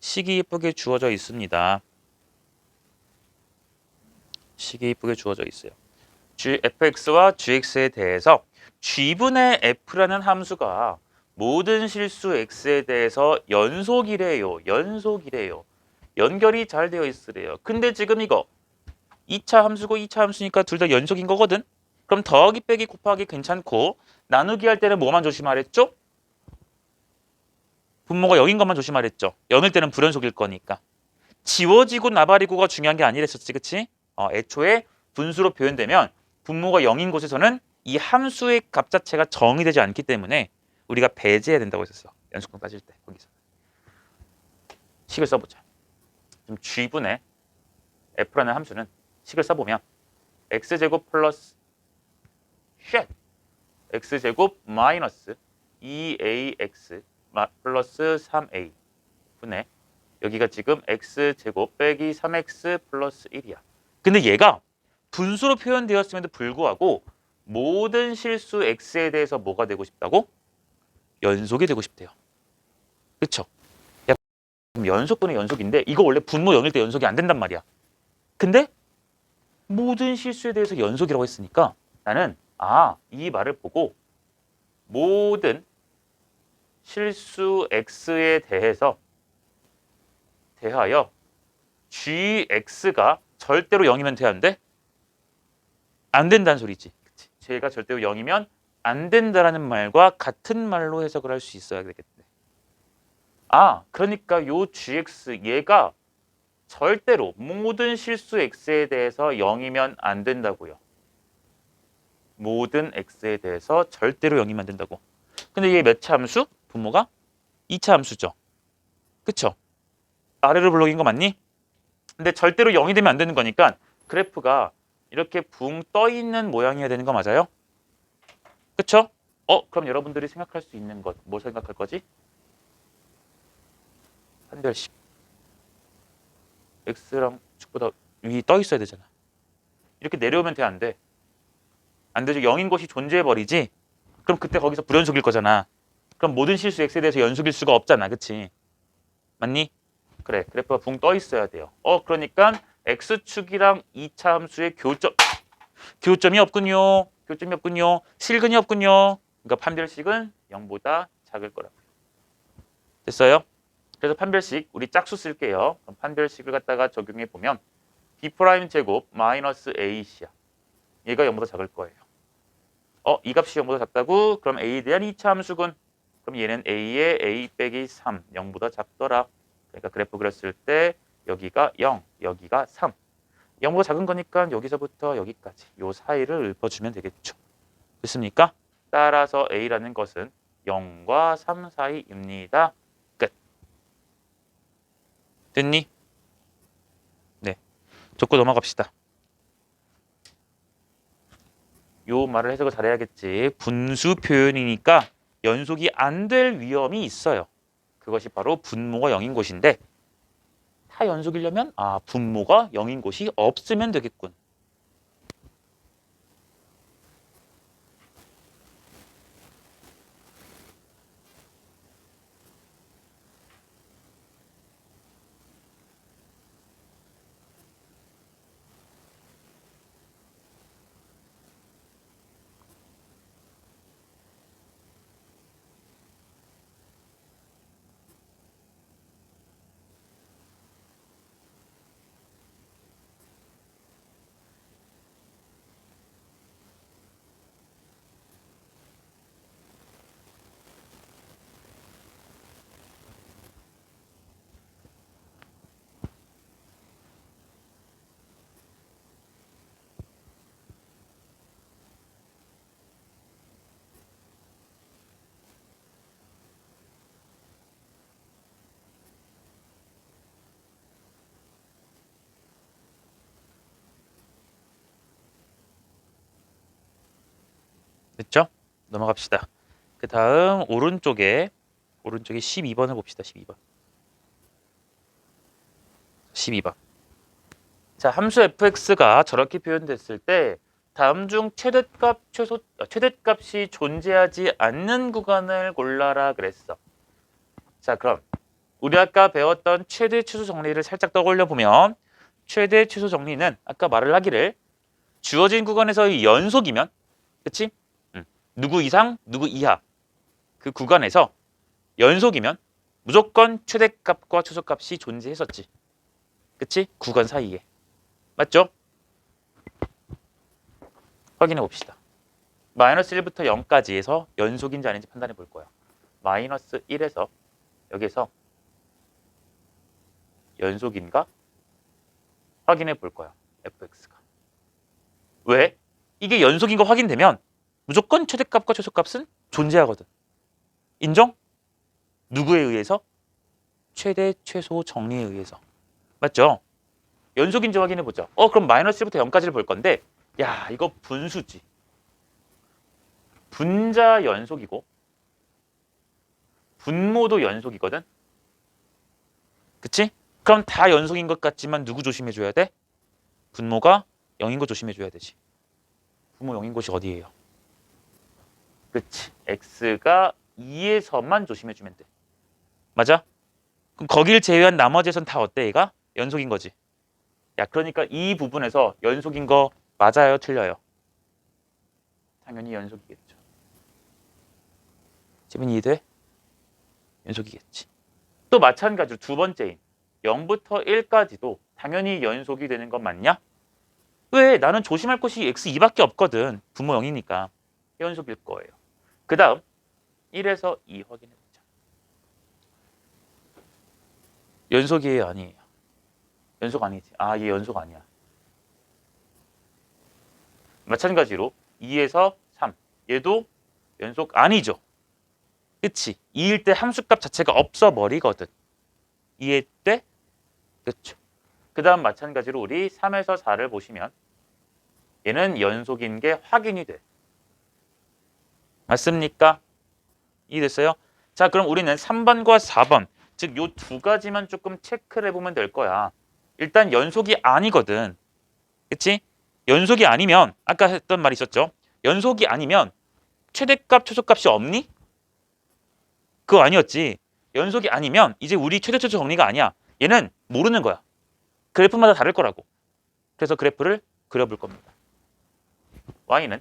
식이 이쁘게 주어져 있습니다. 식이 이쁘게 주어져 있어요. fx와 gx에 대해서 g분의 f라는 함수가 모든 실수 x에 대해서 연속이래요. 연속이래요. 연결이 잘 되어 있으래요. 근데 지금 이거 2차 함수고 2차 함수니까 둘 다 연속인 거거든. 그럼 더하기 빼기 곱하기 괜찮고 나누기 할 때는 뭐만 조심하랬죠? 분모가 0인 것만 조심하랬죠. 0일 때는 불연속일 거니까. 지워지고 나발이고가 중요한 게 아니랬었지, 그치? 애초에 분수로 표현되면 분모가 0인 곳에서는 이 함수의 값 자체가 정의되지 않기 때문에 우리가 배제해야 된다고 했었어. 연속분 따질 때 거기서. 식을 써보자. 지금 g분의 f라는 함수는 식을 써보면 x제곱 플러스 x제곱 마이너스 2ax 플러스 3a 분의 여기가 지금 x제곱 빼기 3x 플러스 1이야. 근데 얘가 분수로 표현되었음에도 불구하고 모든 실수 x에 대해서 뭐가 되고 싶다고? 연속이 되고 싶대요. 그쵸? 연속분의 연속인데 이거 원래 분모 0일 때 연속이 안 된단 말이야. 근데 모든 실수에 대해서 연속이라고 했으니까 나는 이 말을 보고 모든 실수 x에 대하여 gx가 절대로 0이면 돼야 안 돼? 안 된다는 소리지. 그치? 쟤가 절대로 0이면 안 된다라는 말과 같은 말로 해석을 할 수 있어야 되겠네. 그러니까 요 gx 얘가 절대로 모든 실수 x에 대해서 0이면 안 된다고요. 모든 x에 대해서 절대로 0이면 안 된다고. 근데 얘 몇 차 함수? 분모가 2차 함수죠. 그쵸? 아래로 블록인 거 맞니? 근데 절대로 0이 되면 안 되는 거니까 그래프가 이렇게 붕 떠 있는 모양이어야 되는 거 맞아요? 그쵸? 그럼 여러분들이 생각할 수 있는 것, 뭐 생각할 거지? 판별식. x랑 축보다 위 떠 있어야 되잖아. 이렇게 내려오면 돼, 안 돼? 안 되죠. 0인 것이 존재해버리지? 그럼 그때 거기서 불연속일 거잖아. 그럼 모든 실수 x에 대해서 연속일 수가 없잖아. 그치? 맞니? 그래, 그래프가 붕 떠 있어야 돼요. 그러니까 x축이랑 2차 함수의 교점이 없군요. 교점이 없군요. 실근이 없군요. 그러니까 판별식은 0보다 작을 거라고요. 됐어요? 그래서 판별식 우리 짝수 쓸게요. 그럼 판별식을 갖다가 적용해 보면 b' 제곱 마이너스 ac야. 얘가 0보다 작을 거예요. 이 값이 0보다 작다고? 그럼 a에 대한 2차 함수군. 그럼 얘는 a의 a 빼기 3, 0보다 작더라. 그러니까 그래프 그렸을 때 여기가 0, 여기가 3. 0보다 작은 거니까 여기서부터 여기까지 요 사이를 읊어주면 되겠죠. 됐습니까? 따라서 a라는 것은 0과 3 사이입니다. 끝. 됐니? 네. 적고 넘어갑시다. 요 말을 해석을 잘해야겠지. 분수 표현이니까 연속이 안 될 위험이 있어요. 그것이 바로 분모가 0인 곳인데 다 연속이려면 분모가 0인 곳이 없으면 되겠군. 됐죠? 넘어갑시다. 그 다음 오른쪽에 12번을 봅시다. 12번. 자, 함수 fx가 저렇게 표현됐을 때 다음 중 최대값이 존재하지 않는 구간을 골라라 그랬어. 자, 그럼 우리 아까 배웠던 최대 최소 정리를 살짝 떠올려 보면 최대 최소 정리는 아까 말을 하기를 주어진 구간에서의 연속이면, 그치? 누구 이상, 누구 이하 그 구간에서 연속이면 무조건 최대값과 최소값이 존재했었지. 그치? 구간 사이에. 맞죠? 확인해 봅시다. 마이너스 1부터 0까지에서 연속인지 아닌지 판단해 볼 거야. 마이너스 1에서 여기서 연속인가? 확인해 볼 거야. fx가. 왜? 이게 연속인 거 확인되면 무조건 최대값과 최소값은 존재하거든. 인정? 누구에 의해서? 최대 최소 정리에 의해서. 맞죠? 연속인지 확인해 보자. 그럼 마이너스 1부터 0까지를 볼 건데, 야, 이거 분수지. 분자 연속이고 분모도 연속이거든. 그치? 그럼 다 연속인 것 같지만 누구 조심해 줘야 돼? 분모가 0인 거 조심해 줘야 되지. 분모 0인 곳이 어디예요? 그치? x가 2에서만 조심해 주면 돼. 맞아? 그럼 거길 제외한 나머지에선 다 어때 얘가? 연속인 거지. 야, 그러니까 이 부분에서 연속인 거 맞아요? 틀려요? 당연히 연속이겠죠. 지금 이해돼? 연속이겠지. 또 마찬가지로 두 번째인 0부터 1까지도 당연히 연속이 되는 건 맞냐? 왜? 나는 조심할 것이 x2밖에 없거든. 분모 0이니까. 연속일 거예요. 그 다음 1에서 2 확인해보자. 연속이에요? 아니에요? 연속 아니지. 얘 연속 아니야. 마찬가지로 2에서 3. 얘도 연속 아니죠. 그치? 2일 때 함수값 자체가 없어버리거든. 이해돼? 그쵸? 그 다음 마찬가지로 우리 3에서 4를 보시면 얘는 연속인 게 확인이 돼. 맞습니까? 이해됐어요? 자, 그럼 우리는 3번과 4번, 즉 요 두 가지만 조금 체크를 해보면 될 거야. 일단 연속이 아니거든. 그치? 연속이 아니면 아까 했던 말이 있었죠. 연속이 아니면 최대값, 최소값이 없니? 그거 아니었지. 연속이 아니면 이제 우리 최대, 최소 정리가 아니야. 얘는 모르는 거야. 그래프마다 다를 거라고. 그래서 그래프를 그려볼 겁니다. y는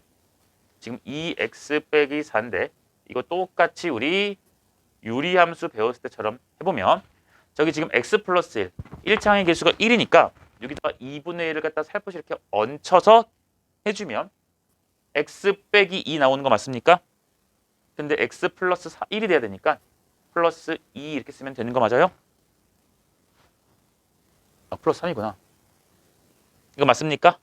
지금 2x 빼기 4인데 이거 똑같이 우리 유리함수 배웠을 때처럼 해보면 저기 지금 x 플러스 1, 1창의 개수가 1이니까 여기다가 2분의 1을 갖다 살포시 이렇게 얹혀서 해주면 x 빼기 2 나오는 거 맞습니까? 근데 x 플러스 1이 돼야 되니까 플러스 2 이렇게 쓰면 되는 거 맞아요? 플러스 3이구나. 이거 맞습니까?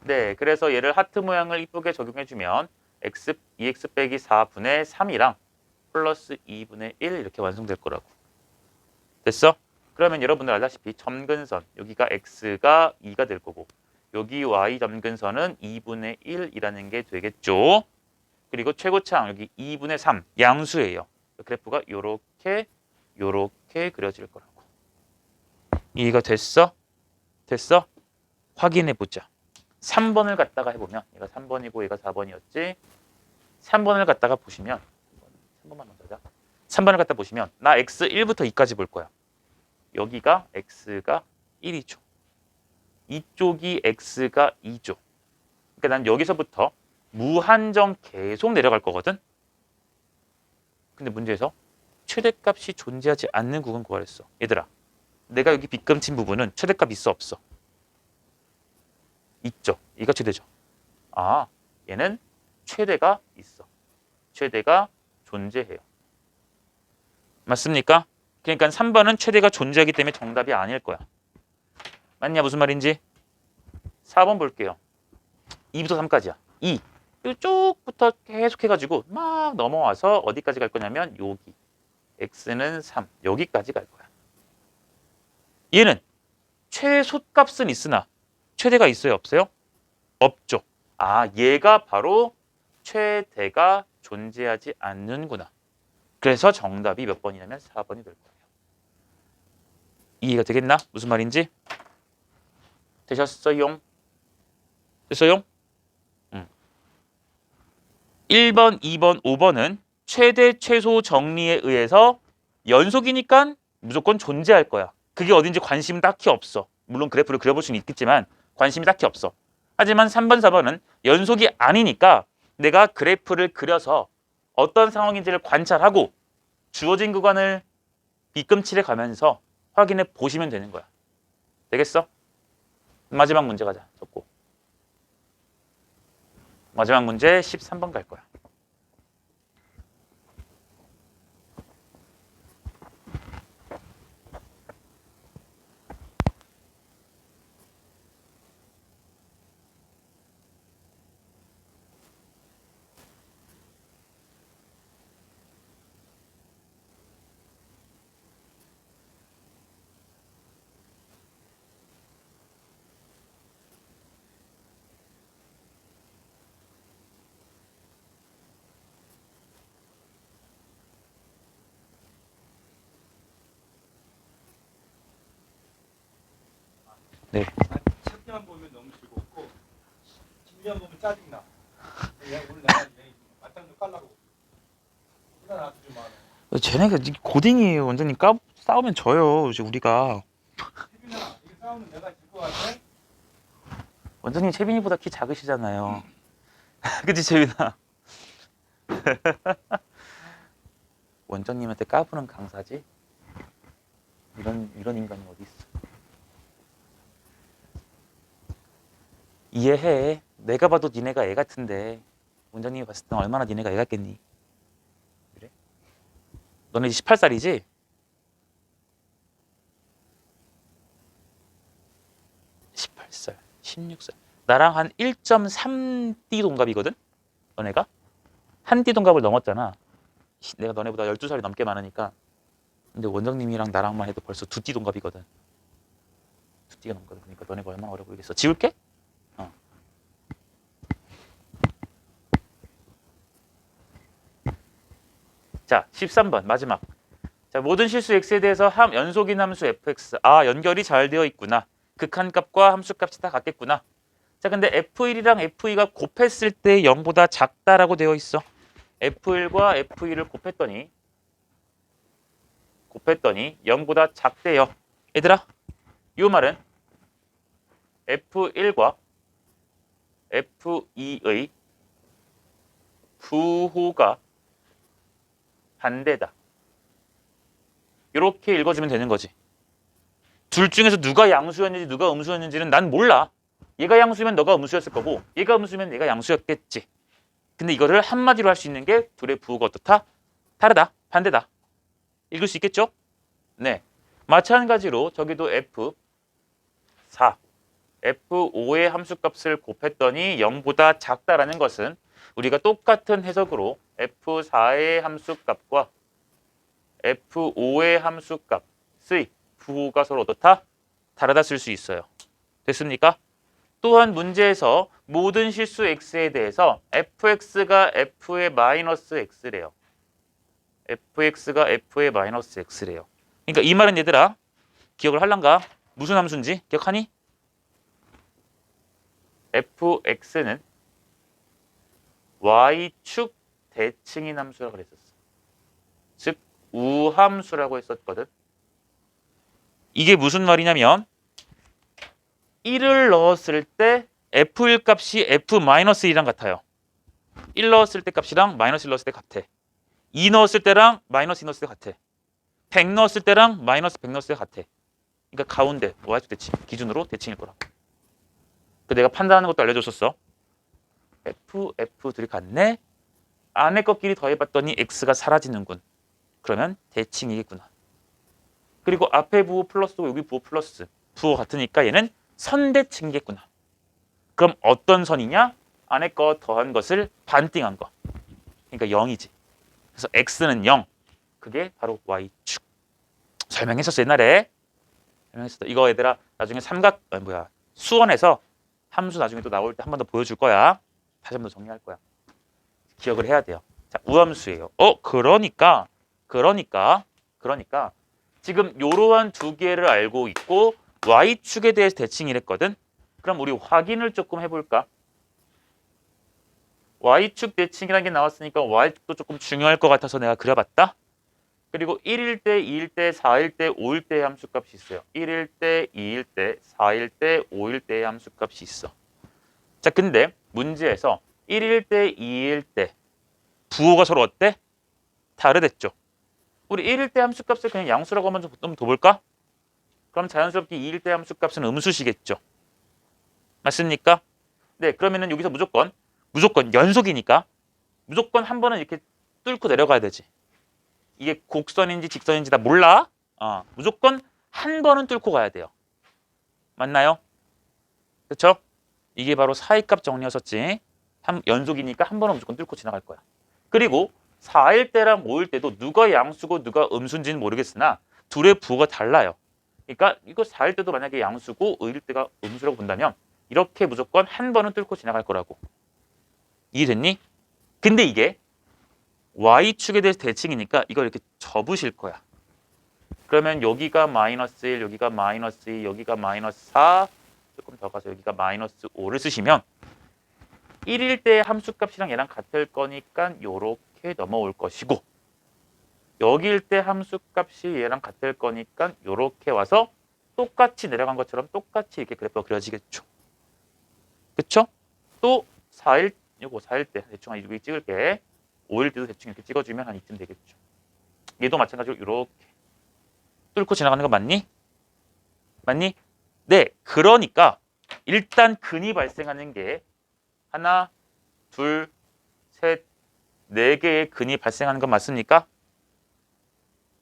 네, 그래서 얘를 하트 모양을 이쁘게 적용해주면 2x 빼기 4분의 3이랑 플러스 2분의 1 이렇게 완성될 거라고. 됐어? 그러면 여러분들 알다시피 점근선, 여기가 x가 2가 될 거고 여기 y 점근선은 2분의 1이라는 게 되겠죠. 그리고 최고창 여기 2분의 3 양수예요. 그래프가 요렇게 그려질 거라고. 이해가 됐어? 됐어? 확인해 보자. 3번을 갖다가 해보면 얘가 3번이고 얘가 4번이었지. 3번을 갖다가 보시면 3번만 먼저 하자. 3번을 갖다 보시면 나 x 1부터 2까지 볼 거야. 여기가 x가 1이죠. 이쪽이 x가 2죠. 그러니까 난 여기서부터 무한정 계속 내려갈 거거든. 근데 문제에서 최대값이 존재하지 않는 구간 구하랬어. 얘들아, 내가 여기 빗금친 부분은 최대값 있어 없어? 있죠. 이가 최대죠. 얘는 최대가 있어. 최대가 존재해요. 맞습니까? 그러니까 3번은 최대가 존재하기 때문에 정답이 아닐 거야. 맞냐? 무슨 말인지? 4번 볼게요. 2부터 3까지야. 2. 이쪽부터 계속 해가지고 막 넘어와서 어디까지 갈 거냐면 여기. x는 3. 여기까지 갈 거야. 얘는 최소값은 있으나 최대가 있어요? 없어요? 없죠. 얘가 바로 최대가 존재하지 않는구나. 그래서 정답이 몇 번이냐면 4번이 될 거예요. 이해가 되겠나? 무슨 말인지? 되셨어요? 됐어요? 1번, 2번, 5번은 최대 최소 정리에 의해서 연속이니까 무조건 존재할 거야. 그게 어딘지 관심 딱히 없어. 물론 그래프를 그려볼 수는 있겠지만 관심이 딱히 없어. 하지만 3번, 4번은 연속이 아니니까 내가 그래프를 그려서 어떤 상황인지를 관찰하고 주어진 구간을 뒤꿈치를 가면서 확인해 보시면 되는 거야. 되겠어? 마지막 문제 가자. 적고. 마지막 문제 13번 갈 거야. 네. 책만 보면 너무 즐겁고 집만 보면 짜증나. 오늘 내가 맞짱 좀 깔라고 시간 아주 좀 많아. 쟤네가 고딩이에요. 원장님 싸우면 져요. 이제 우리가. 태빈아, 이거 싸우면 내가 질 것 같아? 원장님 채빈이보다 키 작으시잖아요. 그치 채빈아? 원장님한테 까부는 강사지? 이런 인간이 어디 있어? 이해해. 내가 봐도 니네가 애 같은데 원장님이 봤을 땐 얼마나 니네가 애 같겠니? 그래? 너네 이제 18살이지? 18살, 16살. 나랑 한 1.3D 동갑이거든? 너네가? 한 D 동갑을 넘었잖아. 내가 너네보다 12살이 넘게 많으니까. 근데 원장님이랑 나랑만 해도 벌써 2D 동갑이거든. 2D가 넘거든. 그러니까 너네가 얼마나 어려 보이겠어. 지울게? 자, 13번 마지막. 자, 모든 실수 x에 대해서 연속인 함수 fx. 아, 연결이 잘 되어 있구나. 극한값과 함수값이 다 같겠구나. 자, 근데 f1이랑 f2가 곱했을 때 0보다 작다라고 되어 있어. f1과 f2를 곱했더니 0보다 작대요. 얘들아, 이 말은 f1과 f2의 부호가 반대다. 이렇게 읽어주면 되는 거지. 둘 중에서 누가 양수였는지 누가 음수였는지는 난 몰라. 얘가 양수면 너가 음수였을 거고 얘가 음수면 얘가 양수였겠지. 근데 이거를 한마디로 할 수 있는 게 둘의 부호가 어떻다? 다르다. 반대다. 읽을 수 있겠죠? 네. 마찬가지로 저기도 F4, F5의 함수값을 곱했더니 0보다 작다라는 것은 우리가 똑같은 해석으로 F4의 함수값과 F5의 함수값의 부호가 서로 어떻다? 다르다 쓸 수 있어요. 됐습니까? 또한 문제에서 모든 실수 x에 대해서 fx가 f의 마이너스 x래요. fx가 f의 마이너스 x래요. 그러니까 이 말은 얘들아 기억을 할란가? 무슨 함수인지 기억하니? fx는 y축 대칭인 함수라고 그랬었어. 즉 우함수라고 했었거든. 이게 무슨 말이냐면 1을 넣었을 때 f1 값이 f-1이랑 같아요. 1 넣었을 때 값이랑 마이너스 1 넣었을 때 같아. 2 넣었을 때랑 마이너스 2 넣었을 때 같아. 100 넣었을 때랑 마이너스 100 넣었을 때 같아. 그러니까 가운데 y축 대칭 기준으로 대칭일 거라고. 그 내가 판단하는 것도 알려줬었어. f 둘이 같네. 안에 것끼리 더해봤더니 x가 사라지는군. 그러면 대칭이겠구나. 그리고 앞에 부호 플러스고 여기 부호 플러스. 부호 같으니까 얘는 선대칭이겠구나. 그럼 어떤 선이냐? 안에 거 더한 것을 반띵한 거. 그러니까 0이지. 그래서 x는 0. 그게 바로 y축. 설명했었어 옛날에. 설명했었어. 이거 얘들아 나중에 수원에서 함수 나중에 또 나올 때 한 번 더 보여줄 거야. 다시 한 번 더 정리할 거야. 기억을 해야 돼요. 자, 우함수예요. 그러니까 지금 요러한 두 개를 알고 있고 y축에 대해서 대칭을 했거든. 그럼 우리 확인을 조금 해볼까? y축 대칭이라는 게 나왔으니까 y축도 조금 중요할 것 같아서 내가 그려봤다. 그리고 1일 때, 2일 때, 4일 때, 5일 때의 함수값이 있어요. 1일 때, 2일 때, 4일 때, 5일 때의 함수값이 있어. 자, 근데 문제에서 1일 때, 2일 때 부호가 서로 어때? 다르댔죠. 우리 1일 때 함수값을 그냥 양수라고 한번 좀 둬볼까? 그럼 자연스럽게 2일 때 함수값은 음수시겠죠. 맞습니까? 네, 그러면은 여기서 무조건 연속이니까 무조건 한 번은 이렇게 뚫고 내려가야 되지. 이게 곡선인지 직선인지 다 몰라. 무조건 한 번은 뚫고 가야 돼요. 맞나요? 그렇죠? 이게 바로 사이값 정리였었지. 연속이니까 한 번은 무조건 뚫고 지나갈 거야. 그리고 4일 때랑 5일 때도 누가 양수고 누가 음수인지는 모르겠으나 둘의 부호가 달라요. 그러니까 이거 4일 때도 만약에 양수고 5일 때가 음수라고 본다면 이렇게 무조건 한 번은 뚫고 지나갈 거라고. 이해됐니? 근데 이게 y축에 대해서 대칭이니까 이걸 이렇게 접으실 거야. 그러면 여기가 마이너스 1, 여기가 마이너스 2, 여기가 마이너스 4, 조금 더 가서 여기가 마이너스 5를 쓰시면 1일 때 함수값이랑 얘랑 같을 거니까 요렇게 넘어올 것이고 여기일 때 함수값이 얘랑 같을 거니까 요렇게 와서 똑같이 내려간 것처럼 똑같이 이렇게 그래프가 그려지겠죠. 그쵸? 또 4일, 요거 4일 때 대충 한 여기 찍을게. 5일 때도 대충 이렇게 찍어주면 한 이쯤 되겠죠. 얘도 마찬가지로 이렇게 뚫고 지나가는 거 맞니? 맞니? 네, 그러니까 일단 근이 발생하는 게 하나, 둘, 셋, 네 개의 근이 발생하는 건 맞습니까?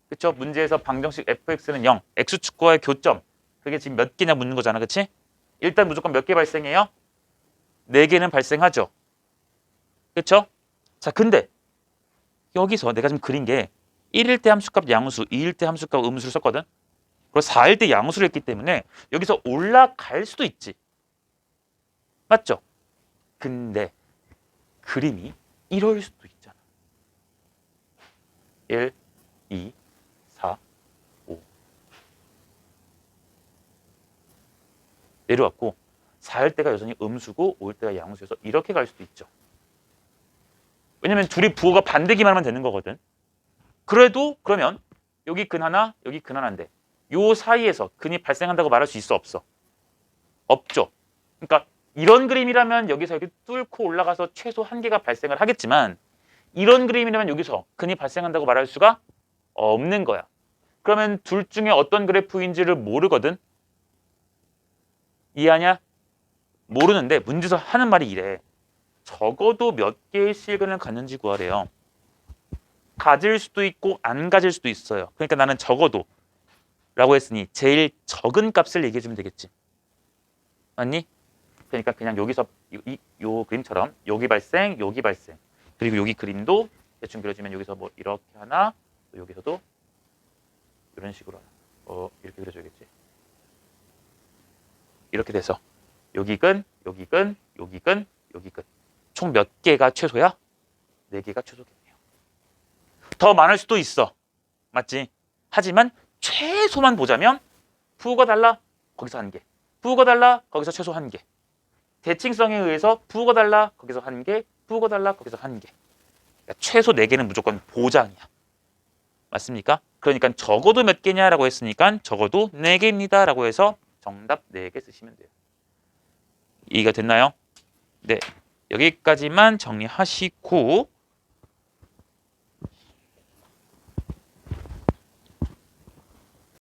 그쵸? 문제에서 방정식 fx는 0, x축과의 교점. 그게 지금 몇 개냐 묻는 거잖아, 그치? 일단 무조건 몇 개 발생해요? 네 개는 발생하죠. 그쵸? 자, 근데 여기서 내가 지금 그린 게 1일 때 함수값 양수, 2일 때 함수값 음수를 썼거든. 그리고 4일 때 양수를 했기 때문에 여기서 올라갈 수도 있지. 맞죠? 근데 그림이 이럴 수도 있잖아. 1, 2, 4, 5 내려왔고 4일 때가 여전히 음수고 5일 때가 양수여서 이렇게 갈 수도 있죠. 왜냐면 둘이 부호가 반대기만 하면 되는 거거든. 그래도 그러면 여기 근 하나, 여기 근 하나인데 요 사이에서 근이 발생한다고 말할 수 있어 없어? 없죠. 그러니까 이런 그림이라면 여기서 이렇게 뚫고 올라가서 최소 한 개가 발생을 하겠지만 이런 그림이라면 여기서 근이 발생한다고 말할 수가 없는 거야. 그러면 둘 중에 어떤 그래프인지를 모르거든. 이해하냐? 모르는데 문제에서 하는 말이 이래. 적어도 몇 개의 실근을 갖는지 구하래요. 가질 수도 있고 안 가질 수도 있어요. 그러니까 나는 적어도 라고 했으니 제일 적은 값을 얘기해 주면 되겠지. 맞니? 그러니까 그냥 여기서 요 그림처럼 여기 발생, 여기 발생. 그리고 여기 그림도 대충 그려주면 여기서 뭐 이렇게 하나, 또 여기서도 이런 식으로 하나. 이렇게 그려줘야겠지. 이렇게 돼서 여기 근, 여기 근, 여기 근, 여기 근. 총 몇 개가 최소야? 4개가 최소겠네요. 더 많을 수도 있어. 맞지? 하지만 최소만 보자면 부호가 달라? 거기서 1개. 부호가 달라? 거기서 최소 1개. 대칭성에 의해서 부호가 달라? 거기서 1개. 부호가 달라? 거기서 1개. 그러니까 최소 4개는 무조건 보장이야. 맞습니까? 그러니까 적어도 몇 개냐라고 했으니까 적어도 4개입니다. 라고 해서 정답 4개 쓰시면 돼요. 이해가 됐나요? 네. 여기까지만 정리하시고